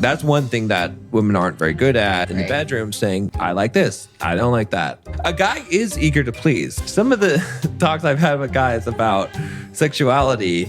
That's one thing that women aren't very good at in the bedroom, saying, I like this, I don't like that. A guy is eager to please. Some of the talks I've had with guys about sexuality,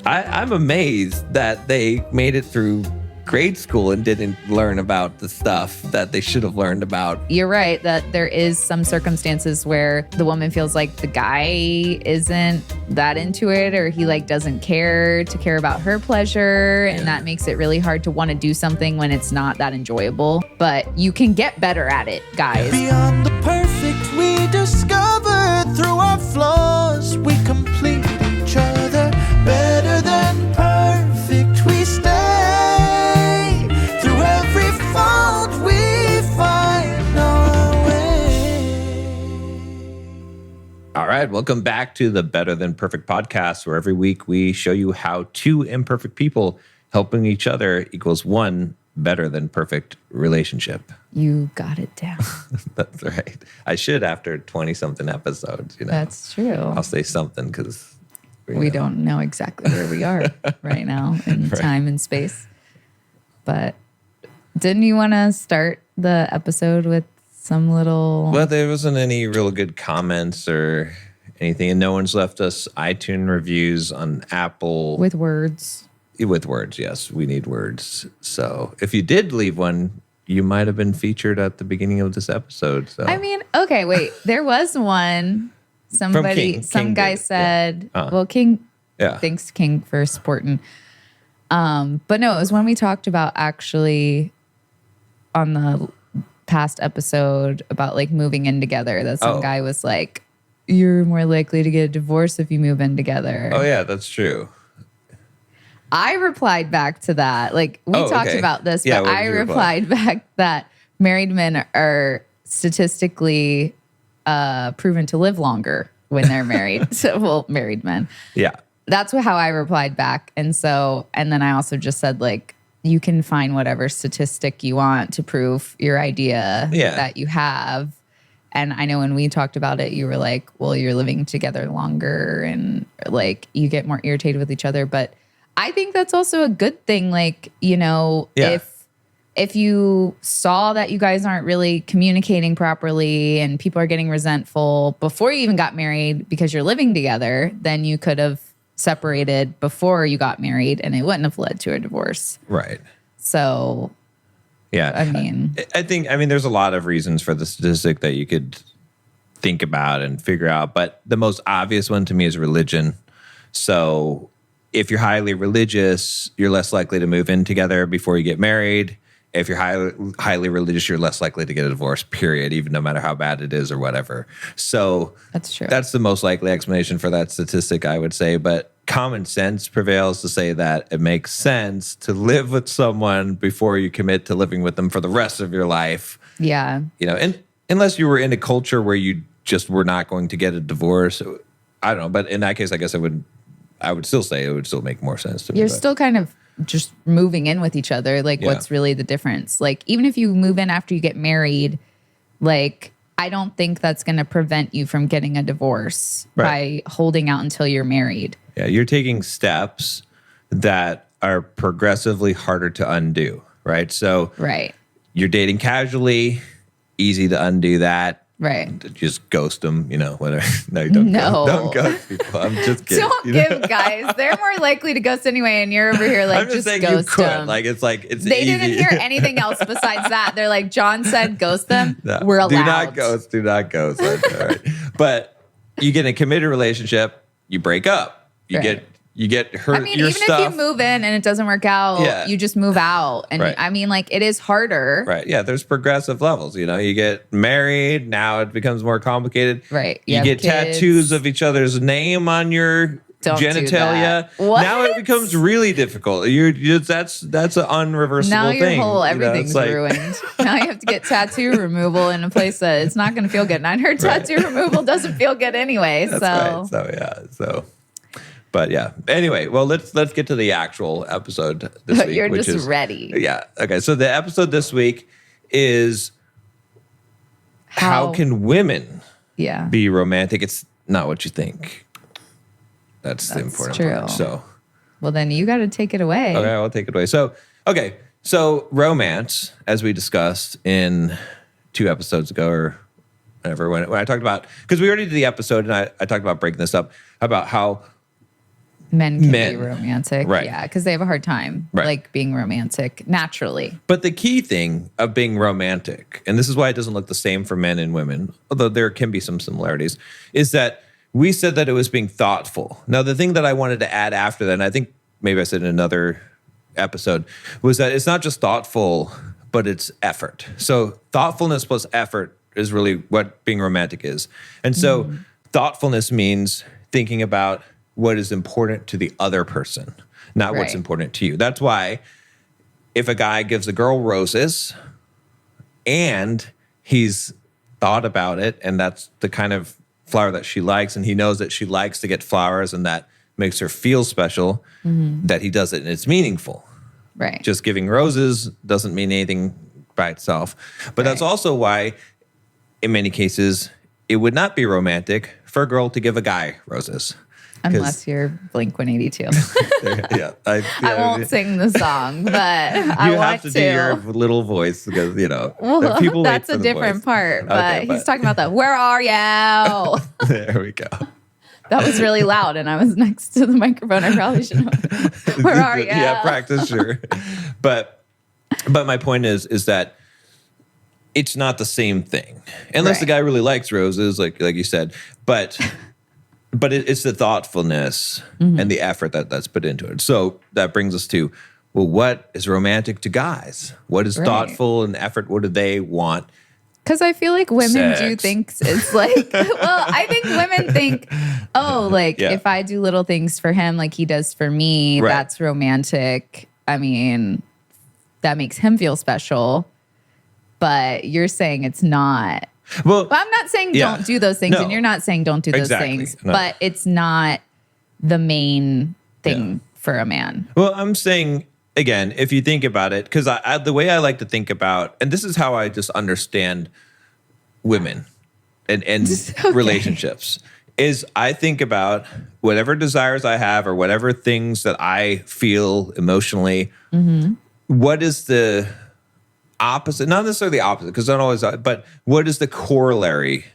I'm amazed that they made it through grade school and didn't learn about the stuff that they should have learned about. You're right that there is some circumstances where the woman feels like the guy isn't that into it, or he like doesn't care about her pleasure, and that makes it really hard to want to do something when it's not that enjoyable. But you can get better at it, guys. Beyond the perfect we discover, through our flaws we complete each other. Better than perfect we stay, through every fault we find our way. All right, welcome back to the Better Than Perfect podcast, where every week we show you how two imperfect people helping each other equals one better than perfect relationship. You got it down. That's right. I should after 20-something episodes, you know. That's true. I'll say something because we don't know exactly where we are right now in time and space. But didn't you want to start the episode with some little... Well, there wasn't any real good comments or anything, and no one's left us iTunes reviews on Apple. With words. With words, yes. We need words. So if you did leave one, you might have been featured at the beginning of this episode. So I mean, okay, wait. There was one... Somebody, some guy said, well, King, thanks King for supporting. But no, it was when we talked about actually on the past episode about like moving in together, that some guy was like, you're more likely to get a divorce if you move in together. Oh yeah, that's true. I replied back to that. Like we talked about this, but I replied back that married men are statistically proven to live longer when they're married. So, well, married men. Yeah. That's how I replied back. And then I also just said, like, you can find whatever statistic you want to prove your idea that you have. And I know when we talked about it, you were like, well, you're living together longer and like you get more irritated with each other. But I think that's also a good thing. Like, you know, if you saw that you guys aren't really communicating properly and people are getting resentful before you even got married because you're living together, then you could have separated before you got married and it wouldn't have led to a divorce. Right. So, yeah. I mean, there's a lot of reasons for the statistic that you could think about and figure out, but the most obvious one to me is religion. So if you're highly religious, you're less likely to move in together before you get married. If you're highly religious, you're less likely to get a divorce, period, even no matter how bad it is or whatever. So that's true. That's the most likely explanation for that statistic, I would say. But common sense prevails to say that it makes sense to live with someone before you commit to living with them for the rest of your life. Yeah. You know, and unless you were in a culture where you just were not going to get a divorce, I don't know. But in that case, I guess I would still say it would still make more sense to me. You're still kind of just moving in with each other. Like, what's really the difference? Like, even if you move in after you get married, like, I don't think that's going to prevent you from getting a divorce by holding out until you're married. Yeah, you're taking steps that are progressively harder to undo, right? So you're dating casually, easy to undo that. Right. Just ghost them, you know, whatever. No, you don't. No. Don't ghost people. I'm just kidding. Don't give guys. They're more likely to ghost anyway, and you're over here like, I'm just saying ghost you could. them. Like, it's they easy. Didn't hear anything else besides that. They're like, John said ghost them. No, we're allowed. Do not ghost. That's all right. But you get in a committed relationship, you break up. You get hurt. I mean, even if you move in and it doesn't work out, you just move out. And I mean, like, it is harder. Right. Yeah. There's progressive levels. You know, you get married. Now it becomes more complicated. Right. You get kids. Tattoos of each other's name on your genitalia. Now it becomes really difficult. That's an unreversible now your thing. Whole everything's ruined. Now you have to get tattoo removal in a place that it's not going to feel good. And I heard tattoo removal doesn't feel good anyway. That's right. So yeah. So. But yeah. Anyway, well, let's get to the actual episode this week. You're just ready. Yeah. Okay. So the episode this week is how can women be romantic? It's not what you think. That's the important part. So, well, then you got to take it away. Okay, I'll take it away. So, okay. So romance, as we discussed in 2 episodes ago or whatever, when I talked about, because we already did the episode and I talked about breaking this up, about how men can be romantic. Right. Yeah, because they have a hard time like being romantic naturally. But the key thing of being romantic, and this is why it doesn't look the same for men and women, although there can be some similarities, is that we said that it was being thoughtful. Now, the thing that I wanted to add after that, and I think maybe I said in another episode, was that it's not just thoughtful, but it's effort. So thoughtfulness plus effort is really what being romantic is. And so thoughtfulness means thinking about what is important to the other person, not what's important to you. That's why if a guy gives a girl roses and he's thought about it, and that's the kind of flower that she likes, and he knows that she likes to get flowers and that makes her feel special, that he does it and it's meaningful. Right. Just giving roses doesn't mean anything by itself. But that's also why, in many cases, it would not be romantic for a girl to give a guy roses. Unless you're Blink-182. I won't sing the song, but I you want have to do your little voice because, well, people that's wait a for the different voice. part. But he's talking about that. Where are you? There we go. That was really loud, and I was next to the microphone. I probably should have. Where are you? Yeah, practice, sure. But my point is that it's not the same thing, unless the guy really likes roses, like you said. But it's the thoughtfulness and the effort that's put into it. So that brings us to, well, what is romantic to guys? What is thoughtful and effort? What do they want? Because I feel like women do think it's like, well, I think women think, oh, like if I do little things for him like he does for me, that's romantic. I mean, that makes him feel special. But you're saying it's not. Well, I'm not saying don't do those things, and you're not saying don't do those things, but it's not the main thing for a man. Well, I'm saying, again, if you think about it, because the way I like to think about, and this is how I just understand women and relationships, is I think about whatever desires I have or whatever things that I feel emotionally, what is the opposite, not necessarily the opposite, because I don't always, but what is the corollary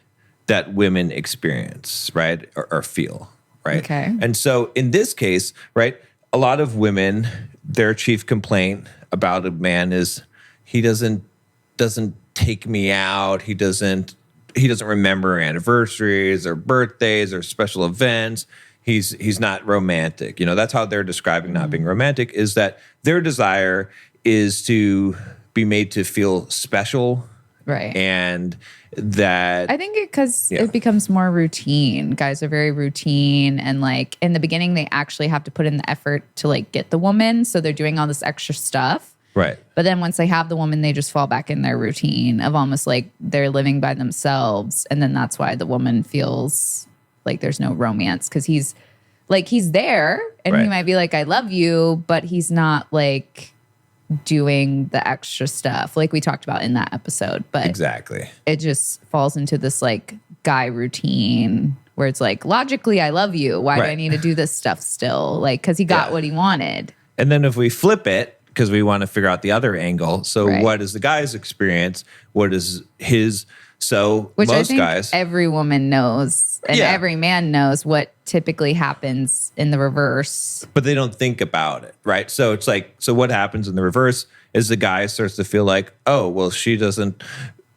that women experience, right, or feel, right? Okay. And so in this case, right, a lot of women, their chief complaint about a man is he doesn't take me out, he doesn't remember anniversaries or birthdays or special events. He's not romantic. That's how they're describing not being romantic, is that their desire is to be made to feel special. Right. And that, I think because it becomes more routine. Guys are very routine. And like in the beginning, they actually have to put in the effort to like get the woman. So they're doing all this extra stuff. Right. But then once they have the woman, they just fall back in their routine of almost like they're living by themselves. And then that's why the woman feels like there's no romance, because he's there and he might be like, I love you, but he's not like doing the extra stuff like we talked about in that episode. But exactly, it just falls into this like guy routine where it's like, logically, I love you. Why do I need to do this stuff still? Like, because he got what he wanted. And then if we flip it, because we want to figure out the other angle. So what is the guy's experience? What is his? So which most I think guys, every woman knows, and every man knows what typically happens in the reverse. But they don't think about it, right? So it's like, so what happens in the reverse is the guy starts to feel like, oh, well, she doesn't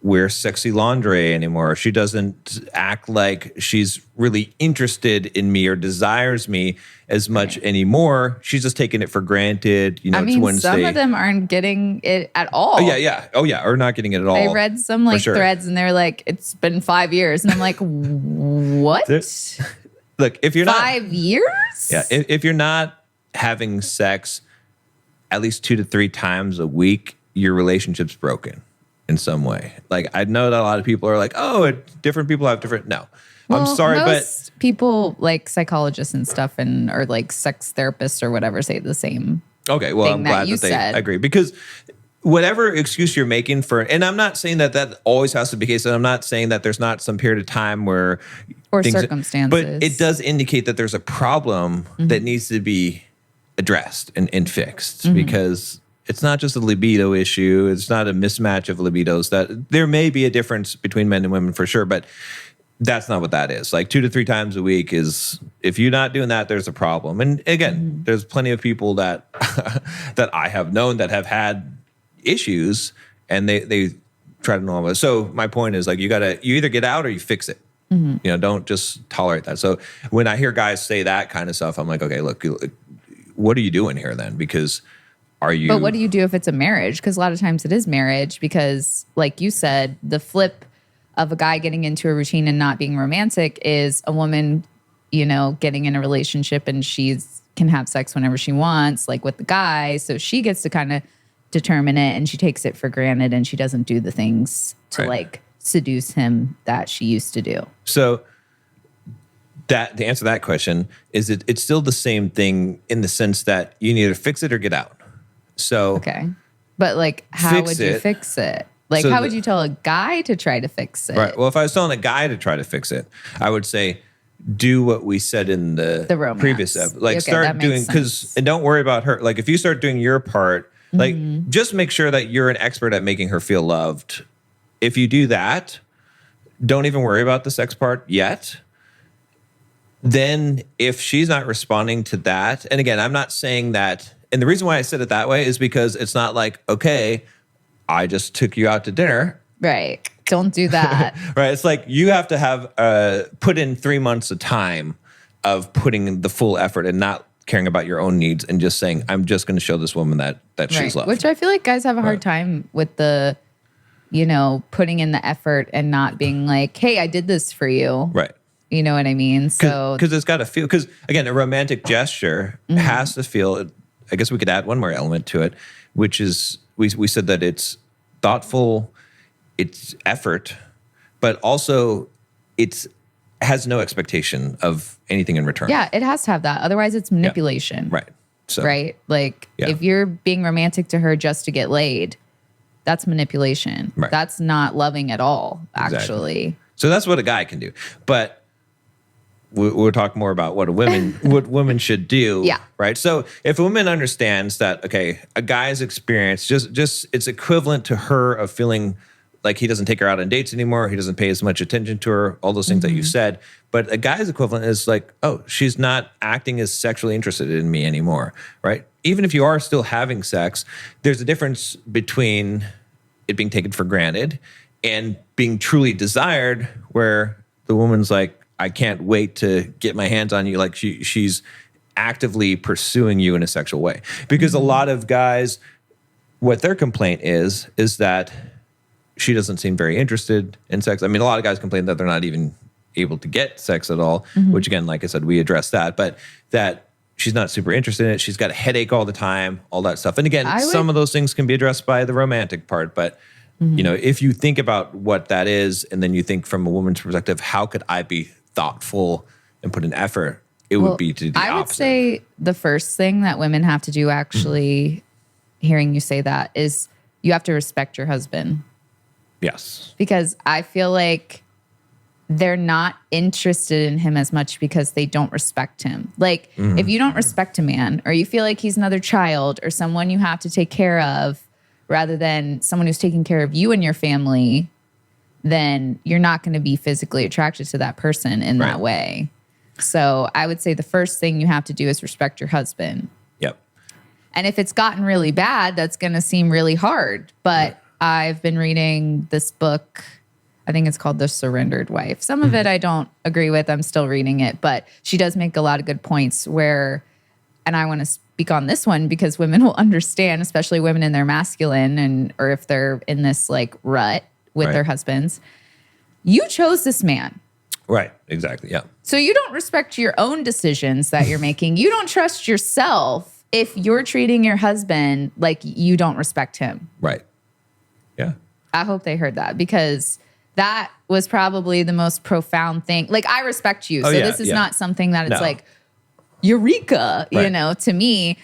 wear sexy lingerie anymore. She doesn't act like she's really interested in me or desires me as much anymore. She's just taking it for granted. I mean, some of them aren't getting it at all. Oh, yeah. Or not getting it at all. I read some like threads and they're like, it's been 5 years. And I'm like, what? Look, if you're 5 years? Yeah. If you're not having sex at least 2 to 3 times a week, your relationship's broken in some way. Like, I know that a lot of people are like, oh, different people have different. No, well, I'm sorry, most people like psychologists and stuff or like sex therapists or whatever say the same. Okay, well, I'm glad that they agree, because whatever excuse you're making for, and I'm not saying that always has to be the case, and I'm not saying that there's not some period of time where or circumstances, but it does indicate that there's a problem that needs to be addressed and fixed, because it's not just a libido issue. It's not a mismatch of libidos. That there may be a difference between men and women for sure, but that's not what that is. Like 2 to 3 times a week is, if you're not doing that, there's a problem. And again, there's plenty of people that that I have known that have had issues, and they try to normalize. So my point is, like, you either get out or you fix it. Don't just tolerate that. So when I hear guys say that kind of stuff, I'm like, okay, look, what are you doing here then? Because But what do you do if it's a marriage? Because a lot of times it is marriage, because like you said, the flip of a guy getting into a routine and not being romantic is a woman, getting in a relationship and can have sex whenever she wants, like with the guy. So she gets to kind of determine it, and she takes it for granted, and she doesn't do the things to like seduce him that she used to do. So that to answer that question is it's still the same thing in the sense that you need to fix it or get out. So okay, but like, how would you fix it? Like, how would you tell a guy to try to fix it? Right. Well, if I was telling a guy to try to fix it, I would say, do what we said in the previous episode. Like, start doing, and don't worry about her. Like, if you start doing your part, like, just make sure that you're an expert at making her feel loved. If you do that, don't even worry about the sex part yet. Then if she's not responding to that, and again, I'm not saying that, and the reason why I said it that way is because it's not like, okay, I just took you out to dinner. Right. Don't do that. Right. It's like you have to have put in 3 months of time of putting in the full effort and not caring about your own needs and just saying, I'm just going to show this woman that she's loved. Which I feel like guys have a hard time with the, putting in the effort and not being like, hey, I did this for you. Right. You know what I mean? So because it's got to feel, because again, a romantic gesture has to feel, I guess we could add one more element to it, which is we said that it's thoughtful, it's effort, but also it has no expectation of anything in return. Yeah, it has to have that. Otherwise, it's manipulation. Yeah. Right. So, right? Like, if you're being romantic to her just to get laid, that's manipulation. Right. That's not loving at all, actually. Exactly. So that's what a guy can do. But we'll talk more about what women should do. Yeah. Right. So if a woman understands that, okay, a guy's experience just it's equivalent to her of feeling like he doesn't take her out on dates anymore, he doesn't pay as much attention to her, all those things that you said. But a guy's equivalent is like, oh, she's not acting as sexually interested in me anymore. Right. Even if you are still having sex, there's a difference between it being taken for granted and being truly desired, where the woman's like, I can't wait to get my hands on you. Like she's actively pursuing you in a sexual way. Because a lot of guys, what their complaint is that she doesn't seem very interested in sex. I mean, a lot of guys complain that they're not even able to get sex at all, which again, like I said, we addressed that, but that she's not super interested in it. She's got a headache all the time, all that stuff. And again, some of those things can be addressed by the romantic part, but if you think about what that is, and then you think from a woman's perspective, how could I be thoughtful and put an effort? It would be to do the opposite. I would say the first thing that women have to do, actually, hearing you say that, is you have to respect your husband. Yes. Because I feel like they're not interested in him as much because they don't respect him. Like, if you don't respect a man, or you feel like he's another child or someone you have to take care of rather than someone who's taking care of you and your family, then you're not going to be physically attracted to that person in that way. So I would say the first thing you have to do is respect your husband. Yep. And if it's gotten really bad, that's going to seem really hard. But I've been reading this book. I think it's called The Surrendered Wife. Some of it I don't agree with. I'm still reading it. But she does make a lot of good points where, and I want to speak on this one because women will understand, especially women in their masculine, or if they're in this like rut with their husbands. You chose this man. Right. Exactly. Yeah. So you don't respect your own decisions that you're making. You don't trust yourself if you're treating your husband like you don't respect him. Right. Yeah. I hope they heard that, because that was probably the most profound thing. Like, I respect you. So this is not something that it's like, eureka, to me,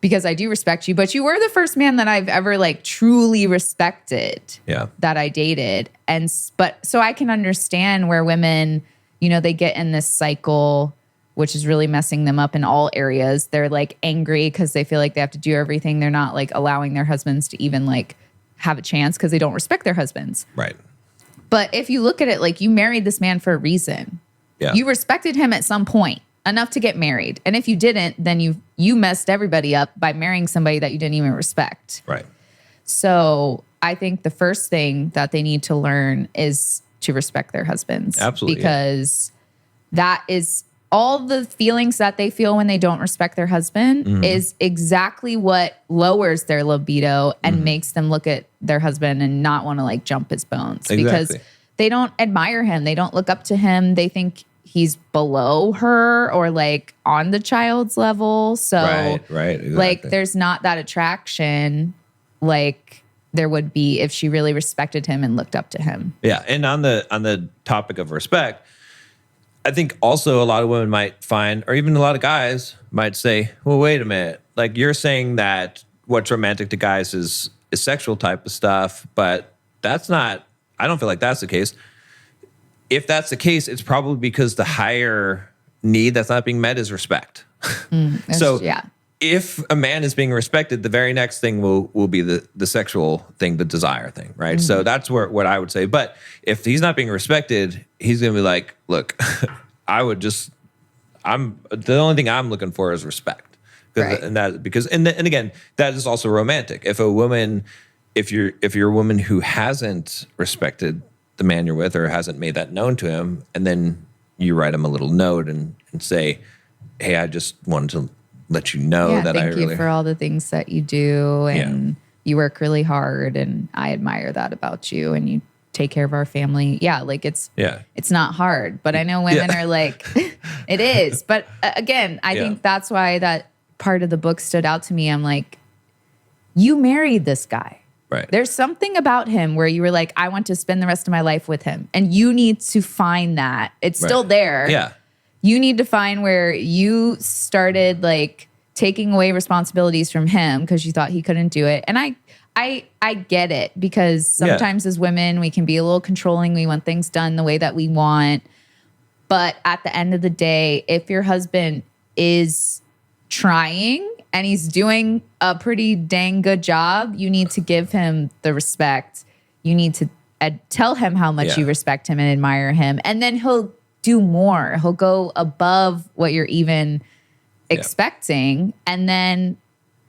because I do respect you. But you were the first man that I've ever like truly respected that I dated. But so I can understand where women, they get in this cycle which is really messing them up in all areas. They're like angry because they feel like they have to do everything. They're not like allowing their husbands to even like have a chance because they don't respect their husbands. Right. But if you look at it, like, you married this man for a reason. Yeah. You respected him at some point enough to get married. And if you didn't, then you messed everybody up by marrying somebody that you didn't even respect. Right. So I think the first thing that they need to learn is to respect their husbands. Absolutely. Because that is all the feelings that they feel when they don't respect their husband is exactly what lowers their libido and makes them look at their husband and not want to like jump his bones. Exactly. Because they don't admire him. They don't look up to him. They think he's below her or like on the child's level. So right. Exactly. like there's not that attraction like there would be if she really respected him and looked up to him. Yeah. And on the topic of respect, I think also a lot of women might find, or even a lot of guys might say, well, wait a minute. Like, you're saying that what's romantic to guys is sexual type of stuff, but that's not, I don't feel like that's the case. If that's the case, it's probably because the higher need that's not being met is respect. So if a man is being respected, the very next thing will be the sexual thing, the desire thing, right? So that's what I would say. But if he's not being respected, he's going to be like, look, the only thing I'm looking for is respect. Right. And again, that is also romantic. If you're a woman who hasn't respected the man you're with or hasn't made that known to him, and then you write him a little note and say, hey, I just wanted to let you know that thank you for all the things that you do, and you work really hard, and I admire that about you, and you take care of our family. Yeah, like it's not hard, but I know women are like, it is. But again, I think that's why that part of the book stood out to me. I'm like, you married this guy. Right. There's something about him where you were like, I want to spend the rest of my life with him. And you need to find that. It's still there. Yeah. You need to find where you started like taking away responsibilities from him because you thought he couldn't do it. And I get it, because sometimes as women, we can be a little controlling. We want things done the way that we want. But at the end of the day, if your husband is trying and he's doing a pretty dang good job, you need to give him the respect. You need to tell him how much you respect him and admire him. And then he'll do more. He'll go above what you're even expecting. And then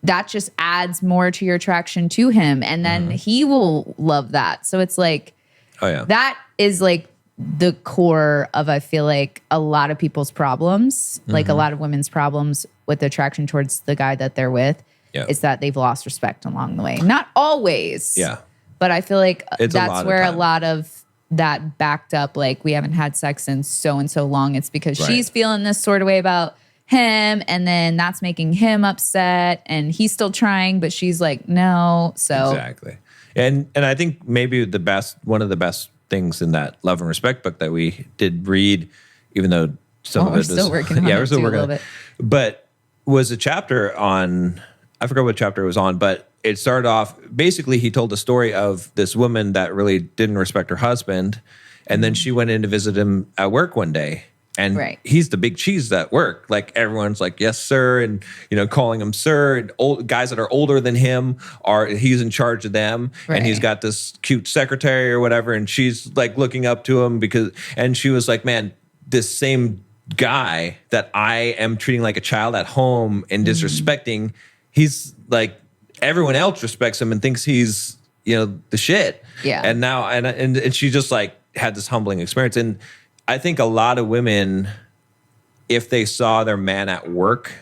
that just adds more to your attraction to him. And then he will love that. So it's like, that is like the core of, I feel like, a lot of people's problems, like a lot of women's problems with attraction towards the guy that they're with, is that they've lost respect along the way. Not always. Yeah. But I feel like it's that's where a lot of that backed up, like, we haven't had sex in so and so long. It's because she's feeling this sort of way about him, and then that's making him upset, and he's still trying, but she's like, no. So exactly. And I think maybe one of the best things in that Love and Respect book that we did read, even though some of it we're still working on it, we're still working on it, but was a chapter on, I forgot what chapter it was on, but it started off, basically he told the story of this woman that really didn't respect her husband, and then she went in to visit him at work one day. And he's the big cheese at work. Like, everyone's like, yes, sir. And, calling him sir. And old guys that are older than him he's in charge of them. Right. And he's got this cute secretary or whatever. And she's like looking up to him and she was like, man, this same guy that I am treating like a child at home and disrespecting, he's like, everyone else respects him and thinks he's, the shit. Yeah. And now, and she just like had this humbling experience. And I think a lot of women, if they saw their man at work,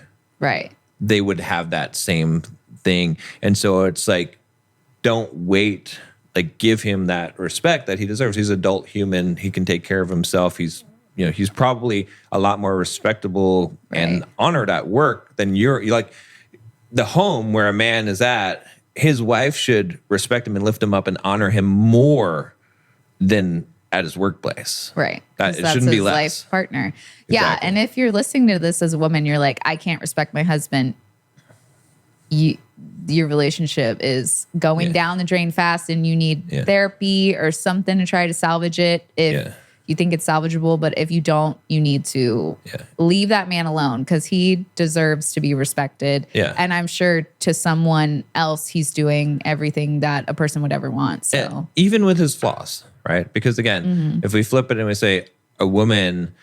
they would have that same thing. And so it's like, don't wait, like, give him that respect that he deserves. He's an adult human. He can take care of himself. He's probably a lot more respectable and honored at work than you're like, the home where a man is at, his wife should respect him and lift him up and honor him more than at his workplace. Right. It shouldn't be less. Life partner. Exactly. Yeah. And if you're listening to this as a woman, you're like, I can't respect my husband. Your relationship is going down the drain fast, and you need therapy or something to try to salvage it. If you think it's salvageable, but if you don't, you need to leave that man alone because he deserves to be respected. Yeah. And I'm sure to someone else, he's doing everything that a person would ever want. So And even with his flaws, right? Because again, if we flip it and we say a woman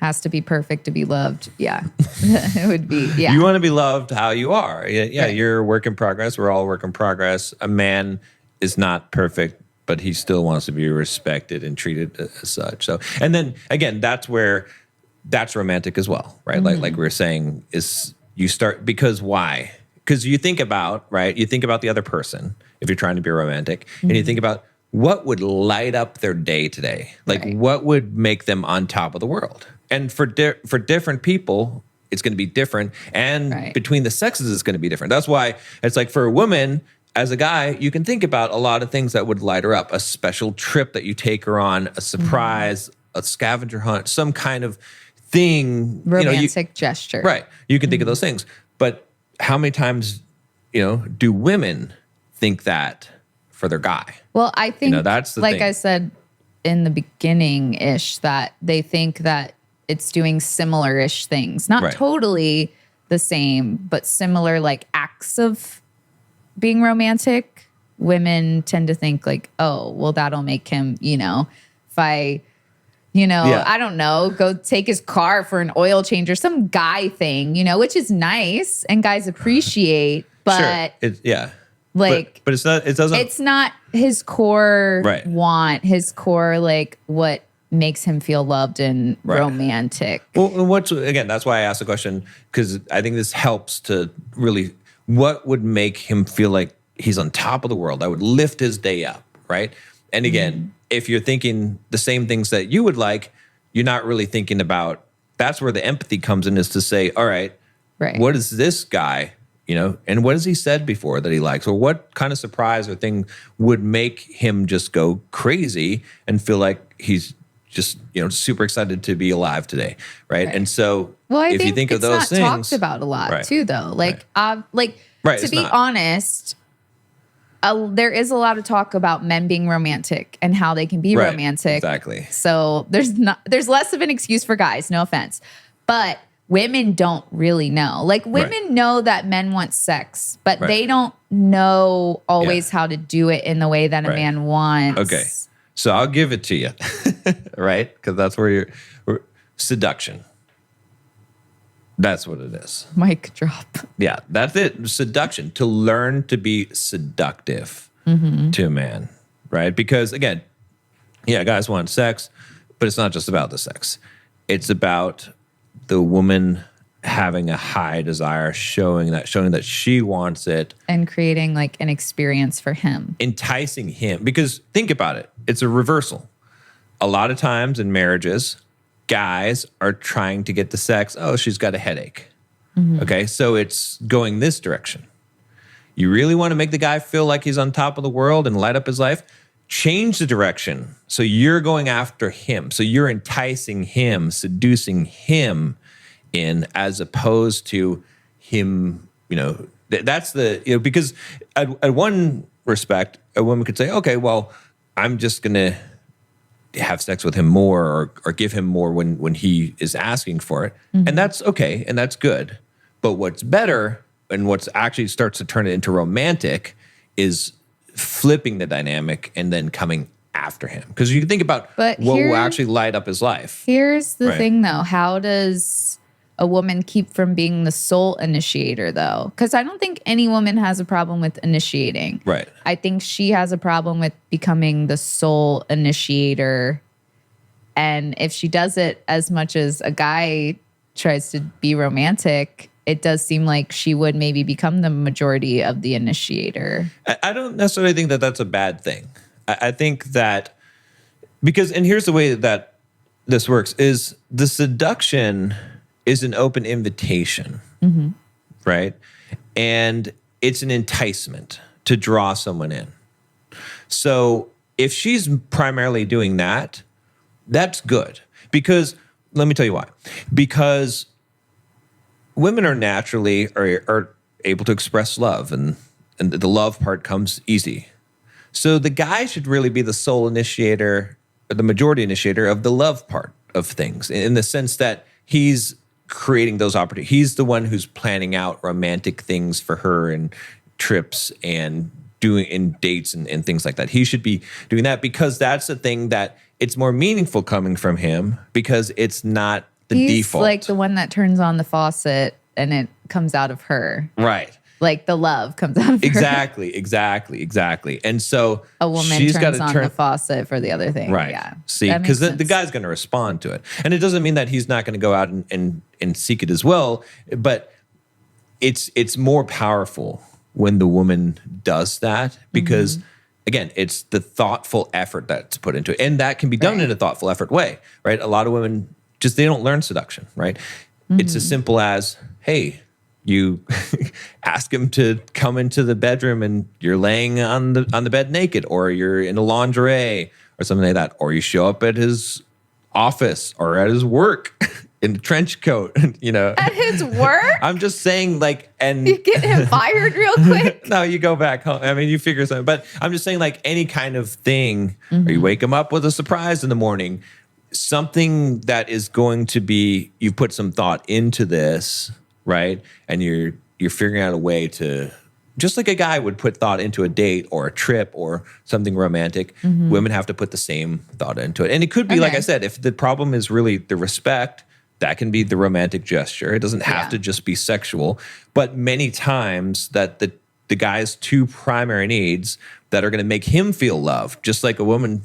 has to be perfect to be loved. Yeah. It would be, yeah. You want to be loved how you are. Yeah, Right. you're a work in progress. We're all a work in progress. A man is not perfect, but he still wants to be respected and treated as such. So, and then again, that's romantic as well, right? Like we were saying, is you start, because why? Because you think about, right? You think about the other person if you're trying to be romantic, and you think about what would light up their day today, like what would make them on top of the world. And for different people, it's going to be different, and between the sexes, it's going to be different. That's why it's like for a woman. As a guy, you can think about a lot of things that would light her up. A special trip that you take her on, a surprise, a scavenger hunt, some kind of thing. Romantic gesture. Right. You can think of those things. But how many times, do women think that for their guy? Well, I think, that's the like thing. I said in the beginning-ish, that they think that it's doing similar-ish things. Not totally the same, but similar like acts of being romantic. Women tend to think like, oh, well, that'll make him, if I, I don't know, go take his car for an oil change or some guy thing, which is nice and guys appreciate, but sure. Like, but it's not, it's not his core want, his core, like what makes him feel loved and romantic. Well, again, that's why I asked the question, because I think this helps to really, what would make him feel like he's on top of the world? That would lift his day up, right? And again, if you're thinking the same things that you would like, you're not really thinking about, that's where the empathy comes in, is to say, all right, what is this guy, and what has he said before that he likes? Or what kind of surprise or thing would make him just go crazy and feel like he's just, super excited to be alive today, right? And so if you think of those things, it's not talked about a lot too, though. Like, to be honest, there is a lot of talk about men being romantic and how they can be romantic. Exactly. So there's less of an excuse for guys, no offense, but women don't really know. Like women know that men want sex, but they don't know always how to do it in the way that a man wants. Okay. So I'll give it to you, right? Because that's where seduction. That's what it is. Mic drop. Yeah, that's it. Seduction, to learn to be seductive to a man, right? Because again, guys want sex, but it's not just about the sex. It's about the woman having a high desire, showing that she wants it. And creating like an experience for him. Enticing him. Because think about it. It's a reversal. A lot of times in marriages, guys are trying to get the sex. Oh, she's got a headache. Okay, so it's going this direction. You really want to make the guy feel like he's on top of the world and light up his life? Change the direction. So you're going after him. So you're enticing him, seducing him in, as opposed to him, that's the, because at one respect, a woman could say, okay, well, I'm just going to have sex with him more or give him more when he is asking for it. And that's okay. And that's good. But what's better and what's actually starts to turn it into romantic is flipping the dynamic and then coming after him. Because you can think about what will actually light up his life. Here's the thing, though. How does a woman keep from being the sole initiator, though? Because I don't think any woman has a problem with initiating. Right. I think she has a problem with becoming the sole initiator. And if she does it as much as a guy tries to be romantic, it does seem like she would maybe become the majority of the initiator. I don't necessarily think that that's a bad thing. I think that and here's the way that this works, is the seduction is an open invitation, right? And it's an enticement to draw someone in. So if she's primarily doing that, that's good. Because, let me tell you why. Because women are naturally are able to express love, and the love part comes easy. So the guy should really be the sole initiator the majority initiator of the love part of things, in the sense that he's creating those opportunities. He's the one who's planning out romantic things for her and trips and doing in dates and things like that. He should be doing that because that's the thing that it's more meaningful coming from him because it's not the default. He's like the one that turns on the faucet and it comes out of her. Right. Like the love comes out of her. Exactly. And so a woman she's turns got on to the faucet for the other thing. Right. Yeah. See, because the guy's going to respond to it. And it doesn't mean that he's not going to go out and seek it as well. But it's more powerful when the woman does that because, again, it's the thoughtful effort that's put into it. And that can be done in a thoughtful effort way, right? A lot of women they don't learn seduction, right? It's as simple as, hey, you ask him to come into the bedroom and you're laying on the bed naked, or you're in a lingerie or something like that, or you show up at his office or at his work in a trench coat, At his work? I'm just saying, and you get him fired real quick. No, you go back home. I mean, you figure something. But I'm just saying, any kind of thing, or you wake him up with a surprise in the morning, something that is going to be, you put some thought into this, right? And you're figuring out a way to, just like a guy would put thought into a date or a trip or something romantic, women have to put the same thought into it. And it could be, like I said, if the problem is really the respect, that can be the romantic gesture. It doesn't have to just be sexual. But many times that the guy's two primary needs that are going to make him feel loved, just like a woman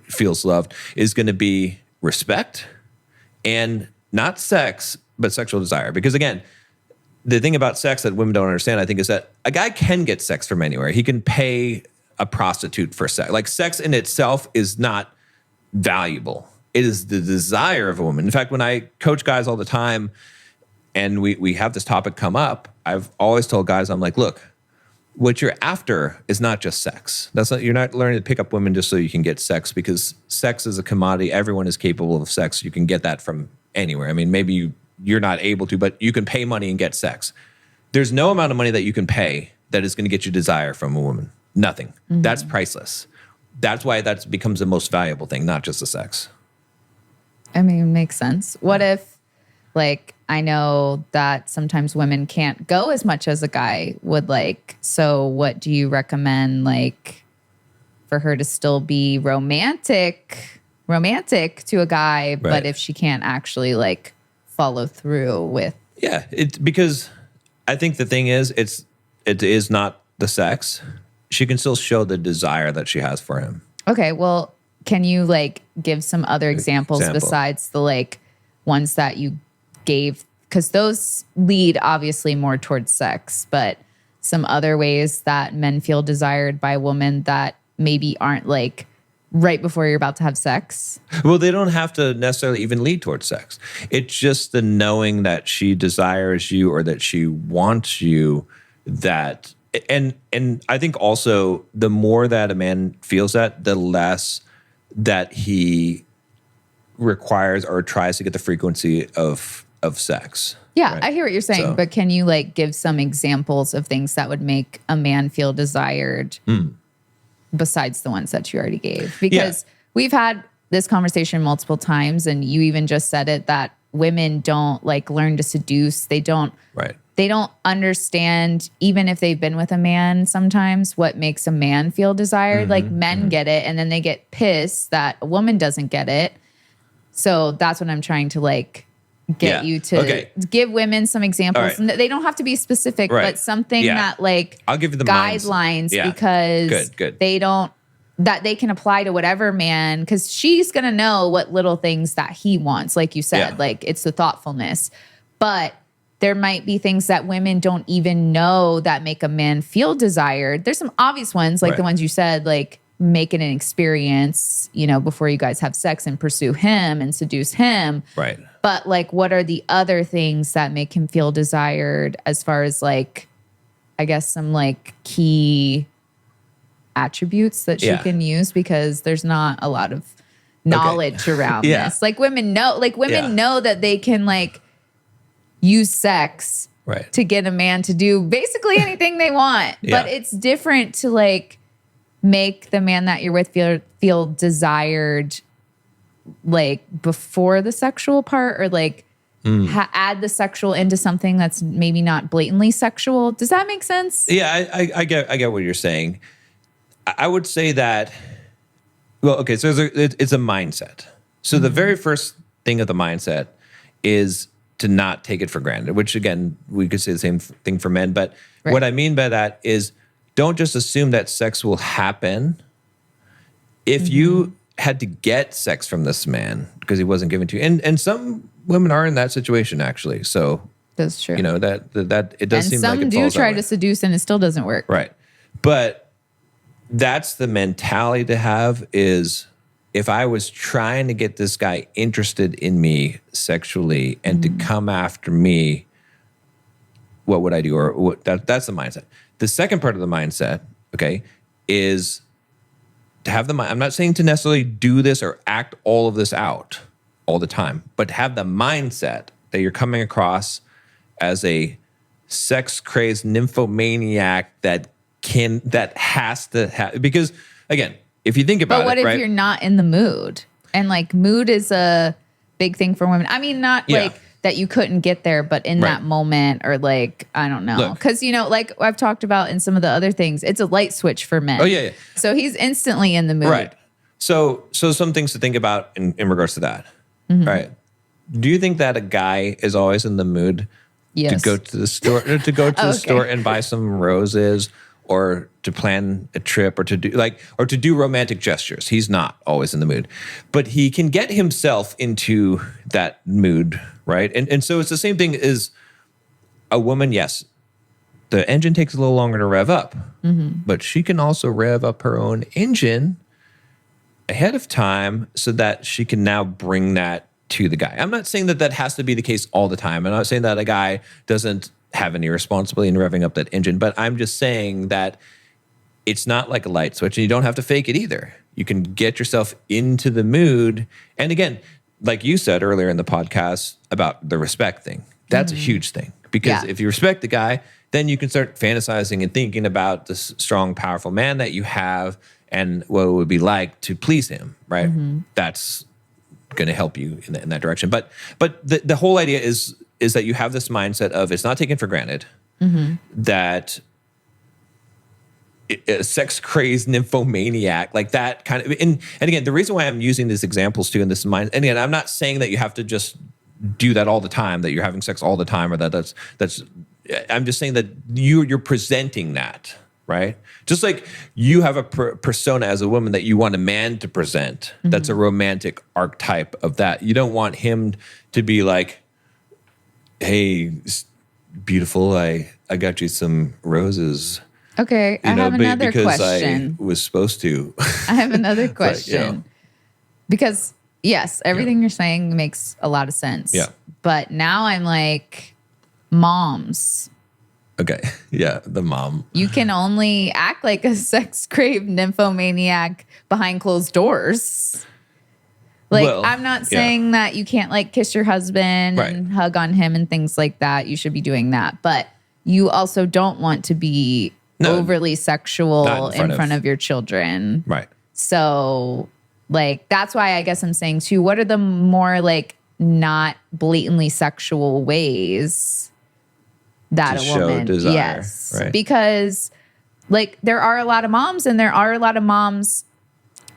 feels loved, is going to be respect and not sex, but sexual desire. Because again, the thing about sex that women don't understand, I think, is that a guy can get sex from anywhere. He can pay a prostitute for sex. Sex in itself is not valuable. It is the desire of a woman. In fact, when I coach guys all the time and we have this topic come up, I've always told guys, I'm like, look, what you're after is not just sex. You're not learning to pick up women just so you can get sex, because sex is a commodity. Everyone is capable of sex. You can get that from anywhere. I mean, maybe you're not able to, but you can pay money and get sex. There's no amount of money that you can pay that is going to get you desire from a woman. Nothing. That's priceless. That's why that becomes the most valuable thing, not just the sex. I mean, it makes sense. What if, I know that sometimes women can't go as much as a guy would like. So what do you recommend, for her to still be romantic to a guy, right, but if she can't actually, follow through with? Yeah, because I think the thing is, it is not the sex. She can still show the desire that she has for him. Okay, well, can you give some other examples besides the ones that you gave? Because those lead obviously more towards sex, but some other ways that men feel desired by a woman that maybe aren't right before you're about to have sex? Well, they don't have to necessarily even lead towards sex. It's just the knowing that she desires you or that she wants you, that, and I think also the more that a man feels that, the less that he requires or tries to get the frequency of sex. Yeah, right? I hear what you're saying, but can you give some examples of things that would make a man feel desired besides the ones that you already gave? Because we've had this conversation multiple times, and you even just said it, that women don't learn to seduce. They don't understand, even if they've been with a man sometimes, what makes a man feel desired. Men get it, and then they get pissed that a woman doesn't get it. So that's what I'm trying to get you to give women some examples. Right. And they don't have to be specific, but something that I'll give you the guidelines because they don't, that they can apply to whatever man, because she's going to know what little things that he wants. Like you said, it's the thoughtfulness. But there might be things that women don't even know that make a man feel desired. There's some obvious ones, the ones you said, make it an experience, before you guys have sex, and pursue him and seduce him. Right. But what are the other things that make him feel desired, as far as I guess some key attributes that she can use, because there's not a lot of knowledge around this. Women know, know that they can use sex to get a man to do basically anything they want. But it's different to make the man that you're with feel desired like before the sexual part, or like add the sexual into something that's maybe not blatantly sexual. Does that make sense? Yeah, I get what you're saying. I would say that, well, okay, so it's a mindset. So the very first thing of the mindset is to not take it for granted, which again, we could say the same thing for men. But what I mean by that is don't just assume that sex will happen. If you had to get sex from this man because he wasn't given to you, and some women are in that situation actually. So that's true. You know, that it does seem like it falls that way. And some do try to seduce and it still doesn't work. Right. But that's the mentality to have is if I was trying to get this guy interested in me sexually and to come after me, what would I do? Or that's the mindset. The second part of the mindset, okay, is to have the mind. I'm not saying to necessarily do this or act all of this out all the time, but have the mindset that you're coming across as a sex-crazed nymphomaniac that has to have, because again, if you think about it, but what if you're not in the mood? And like mood is a big thing for women. I mean, not like that you couldn't get there, but in that moment, or like, I don't know. Because, you know, like I've talked about in some of the other things, it's a light switch for men. Oh, yeah. So he's instantly in the mood. Right. So some things to think about in regards to that. Right. Do you think that a guy is always in the mood to go to the store, the store and buy some roses, or to plan a trip, or to do romantic gestures? He's not always in the mood, but he can get himself into that mood, right? And so it's the same thing as a woman. Yes, the engine takes a little longer to rev up, but she can also rev up her own engine ahead of time so that she can now bring that to the guy. I'm not saying that has to be the case all the time. I'm not saying that a guy doesn't have any responsibility in revving up that engine, but I'm just saying that it's not like a light switch, and you don't have to fake it either. You can get yourself into the mood. And again, like you said earlier in the podcast about the respect thing, that's a huge thing, because if you respect the guy, then you can start fantasizing and thinking about this strong, powerful man that you have and what it would be like to please him, right? That's going to help you in that direction. But the whole idea is that you have this mindset of it's not taken for granted that a sex-crazed nymphomaniac, like that kind of, and again, the reason why I'm using these examples too in this mind, and again, I'm not saying that you have to just do that all the time, that you're having sex all the time, or that's I'm just saying that you're presenting that, right? Just like you have a persona as a woman that you want a man to present. That's a romantic archetype of that. You don't want him to be like, hey, beautiful, I got you some roses. Okay, I have another because question. I was supposed to. I have another question. Like, you know. Because, yes, everything you're saying makes a lot of sense. Yeah. But now I'm like, moms. Okay, yeah, the mom. You can only act like a sex-craved nymphomaniac behind closed doors. Like, well, I'm not saying that you can't, like, kiss your husband and hug on him and things like that. You should be doing that. But you also don't want to be overly sexual in front of your children. Right. So, like, that's why I guess I'm saying, too, what are the more, like, not blatantly sexual ways that to a woman... show desire, yes. Right. Because, like, there are a lot of moms, and there are a lot of moms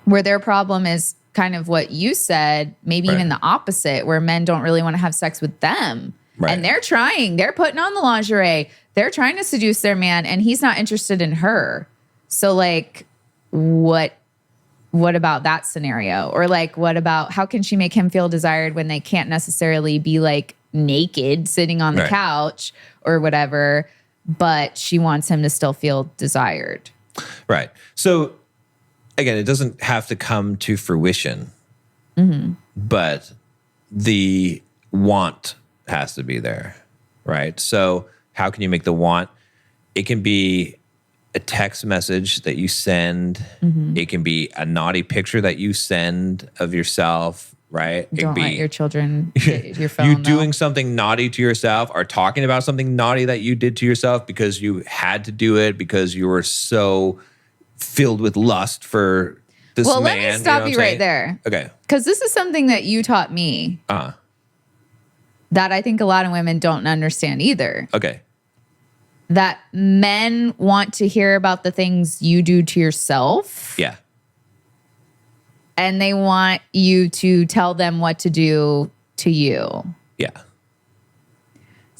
where their problem is kind of what you said, maybe even the opposite, where men don't really want to have sex with them. Right. And they're trying. They're putting on the lingerie. They're trying to seduce their man, and he's not interested in her. So, like, what about that scenario? Or, like, what about how can she make him feel desired when they can't necessarily be, like, naked sitting on the couch or whatever, but she wants him to still feel desired? Right. So, again, it doesn't have to come to fruition, but the want has to be there, right? So how can you make the want? It can be a text message that you send. It can be a naughty picture that you send of yourself, right? Don't let your children get your phone. You doing something naughty to yourself, or talking about something naughty that you did to yourself because you had to do it because you were so filled with lust for this well, man. let me stop what you I'm right saying? there. Okay. Because this is something that you taught me that I think a lot of women don't understand either. Okay. That men want to hear about the things you do to yourself. Yeah. And they want you to tell them what to do to you. Yeah.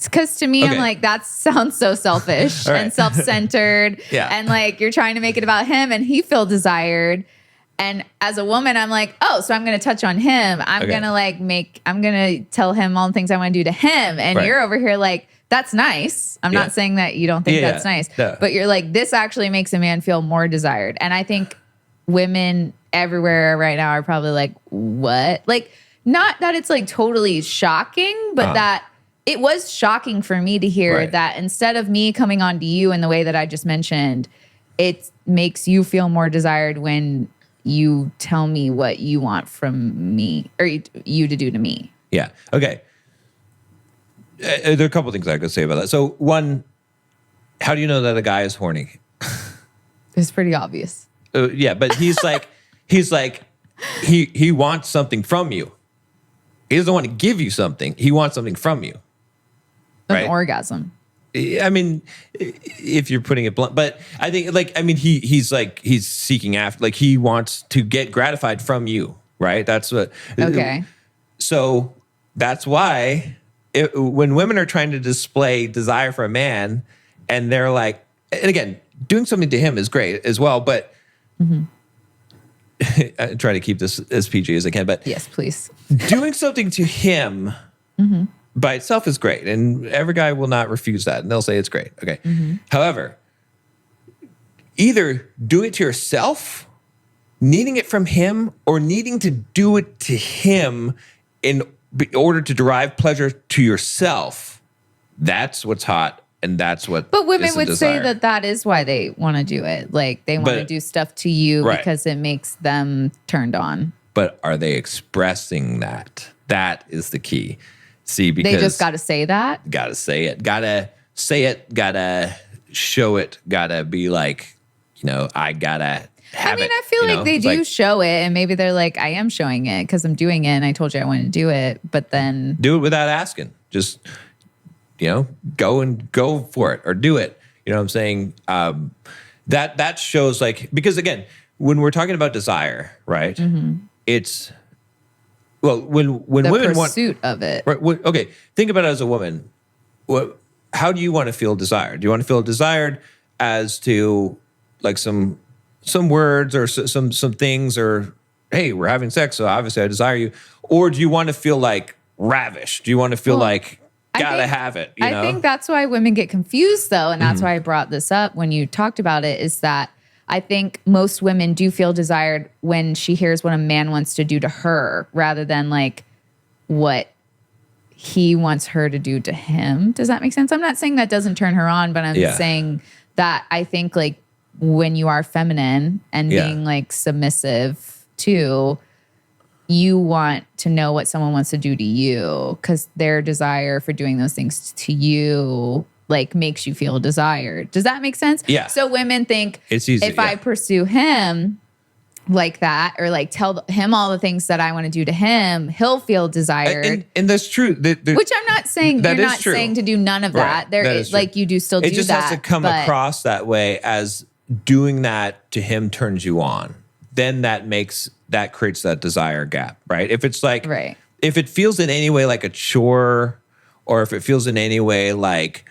Because to me, I'm like, that sounds so selfish and self-centered. Yeah. And like, you're trying to make it about him and he feel desired. And as a woman, I'm like, oh, so I'm going to touch on him. I'm going to tell him all the things I want to do to him. And you're over here like, that's nice. I'm not saying that you don't think that's nice. No. But you're like, this actually makes a man feel more desired. And I think women everywhere right now are probably like, what? Like, not that it's like totally shocking, but that it was shocking for me to hear that instead of me coming on to you in the way that I just mentioned, it makes you feel more desired when you tell me what you want from me or you to do to me. Yeah. Okay. There are a couple things I could say about that. So one, how do you know that a guy is horny? It's pretty obvious. Yeah, but he wants something from you. He doesn't want to give you something. He wants something from you. An orgasm. I mean, if you're putting it blunt, but I think he's seeking after, like he wants to get gratified from you, right? That's what. Okay. So that's why when women are trying to display desire for a man and they're like, and again, doing something to him is great as well, but I try to keep this as PG as I can, but yes, please. Doing something to him by itself is great. And every guy will not refuse that. And they'll say it's great. Okay. However, either do it to yourself, needing it from him, or needing to do it to him in order to derive pleasure to yourself. That's what's hot. And that's what. But women would say that is why they want to do it. Like they want to do stuff to you because it makes them turned on. But are they expressing that? That is the key. See, because they just got to say that. Got to say it. Got to say it. Got to show it. Got to be like, I got to have it. I feel like they do show it, and maybe they're like, I am showing it because I'm doing it, and I told you I wanted to do it. But then do it without asking. Just go for it or do it. You know what I'm saying? That shows because again, when we're talking about desire, right? It's when the women want pursuit of it. Right, okay, think about it as a woman. How do you want to feel desired? Do you want to feel desired as to like some words or some things, or hey, we're having sex, so obviously I desire you, or do you want to feel like ravished? Do you want to feel like gotta have it? I think that's why women get confused, though, and that's why I brought this up when you talked about it. Is that I think most women do feel desired when she hears what a man wants to do to her, rather than like what he wants her to do to him. Does that make sense? I'm not saying that doesn't turn her on, but I'm saying that I think like when you are feminine and being like submissive too, you want to know what someone wants to do to you because their desire for doing those things to you like makes you feel desired. Does that make sense? Yeah. So women think it's easy, if I pursue him like that or like tell him all the things that I want to do to him, he'll feel desired. And that's true. Which I'm not saying you're not saying to do none of that. There is like you do still do that. It just has to come across that way as doing that to him turns you on. Then that creates that desire gap, right? If it's like, if it feels in any way like a chore, or if it feels in any way like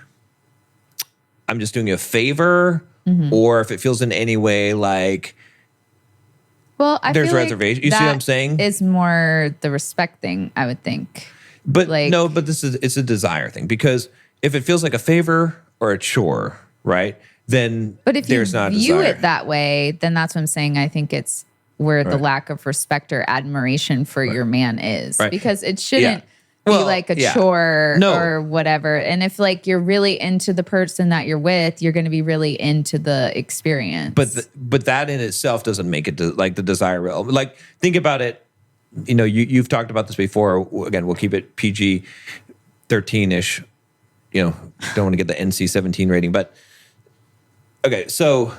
I'm just doing you a favor, or if it feels in any way like, well, there's feel reservation. You see what I'm saying? Is more the respect thing, I would think. But no, but it's a desire thing, because if it feels like a favor or a chore, right? Then but if there's you not view desire. it that way, then that's what I'm saying. I think it's where the lack of respect or admiration for your man is, because it shouldn't be like a chore or whatever. And if like you're really into the person that you're with, you're going to be really into the experience. But that in itself doesn't make it like the desire realm. Like think about it. You've talked about this before. Again, we'll keep it PG 13-ish. Don't want to get the NC 17 rating, but okay. So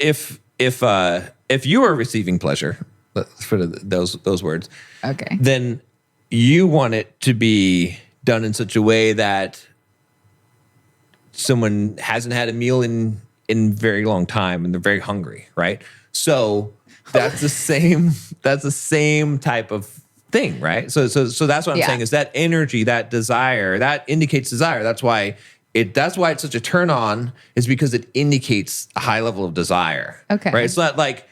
if if you are receiving pleasure, let's put it those words, Okay. then you want it to be done in such a way that someone hasn't had a meal in very long time and they're very hungry, right? So that's the same type of thing, right? So that's what I'm saying is that energy, that desire, that indicates desire. That's why it's such a turn on, is because it indicates a high level of desire. Okay. Right? It's not like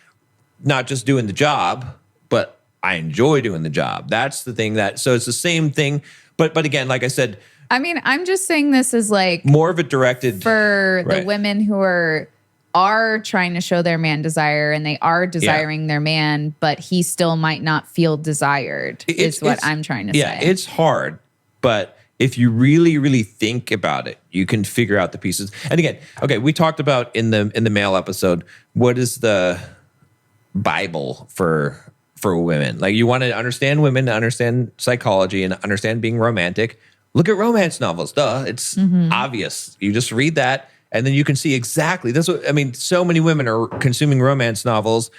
not just doing the job, but I enjoy doing the job. That's the thing so it's the same thing. But again, like I said, I mean, I'm just saying this is like more of a directed for the women who are trying to show their man desire and they are desiring their man, but he still might not feel desired, is what I'm trying to say. Yeah, it's hard, but if you really, really think about it, you can figure out the pieces. And again, okay, we talked about in the male episode, what is the Bible for women? Like, you want to understand women, to understand psychology and understand being romantic. Look at romance novels. Duh, it's obvious. You just read that, and then you can see exactly. That's what I mean. So many women are consuming romance novels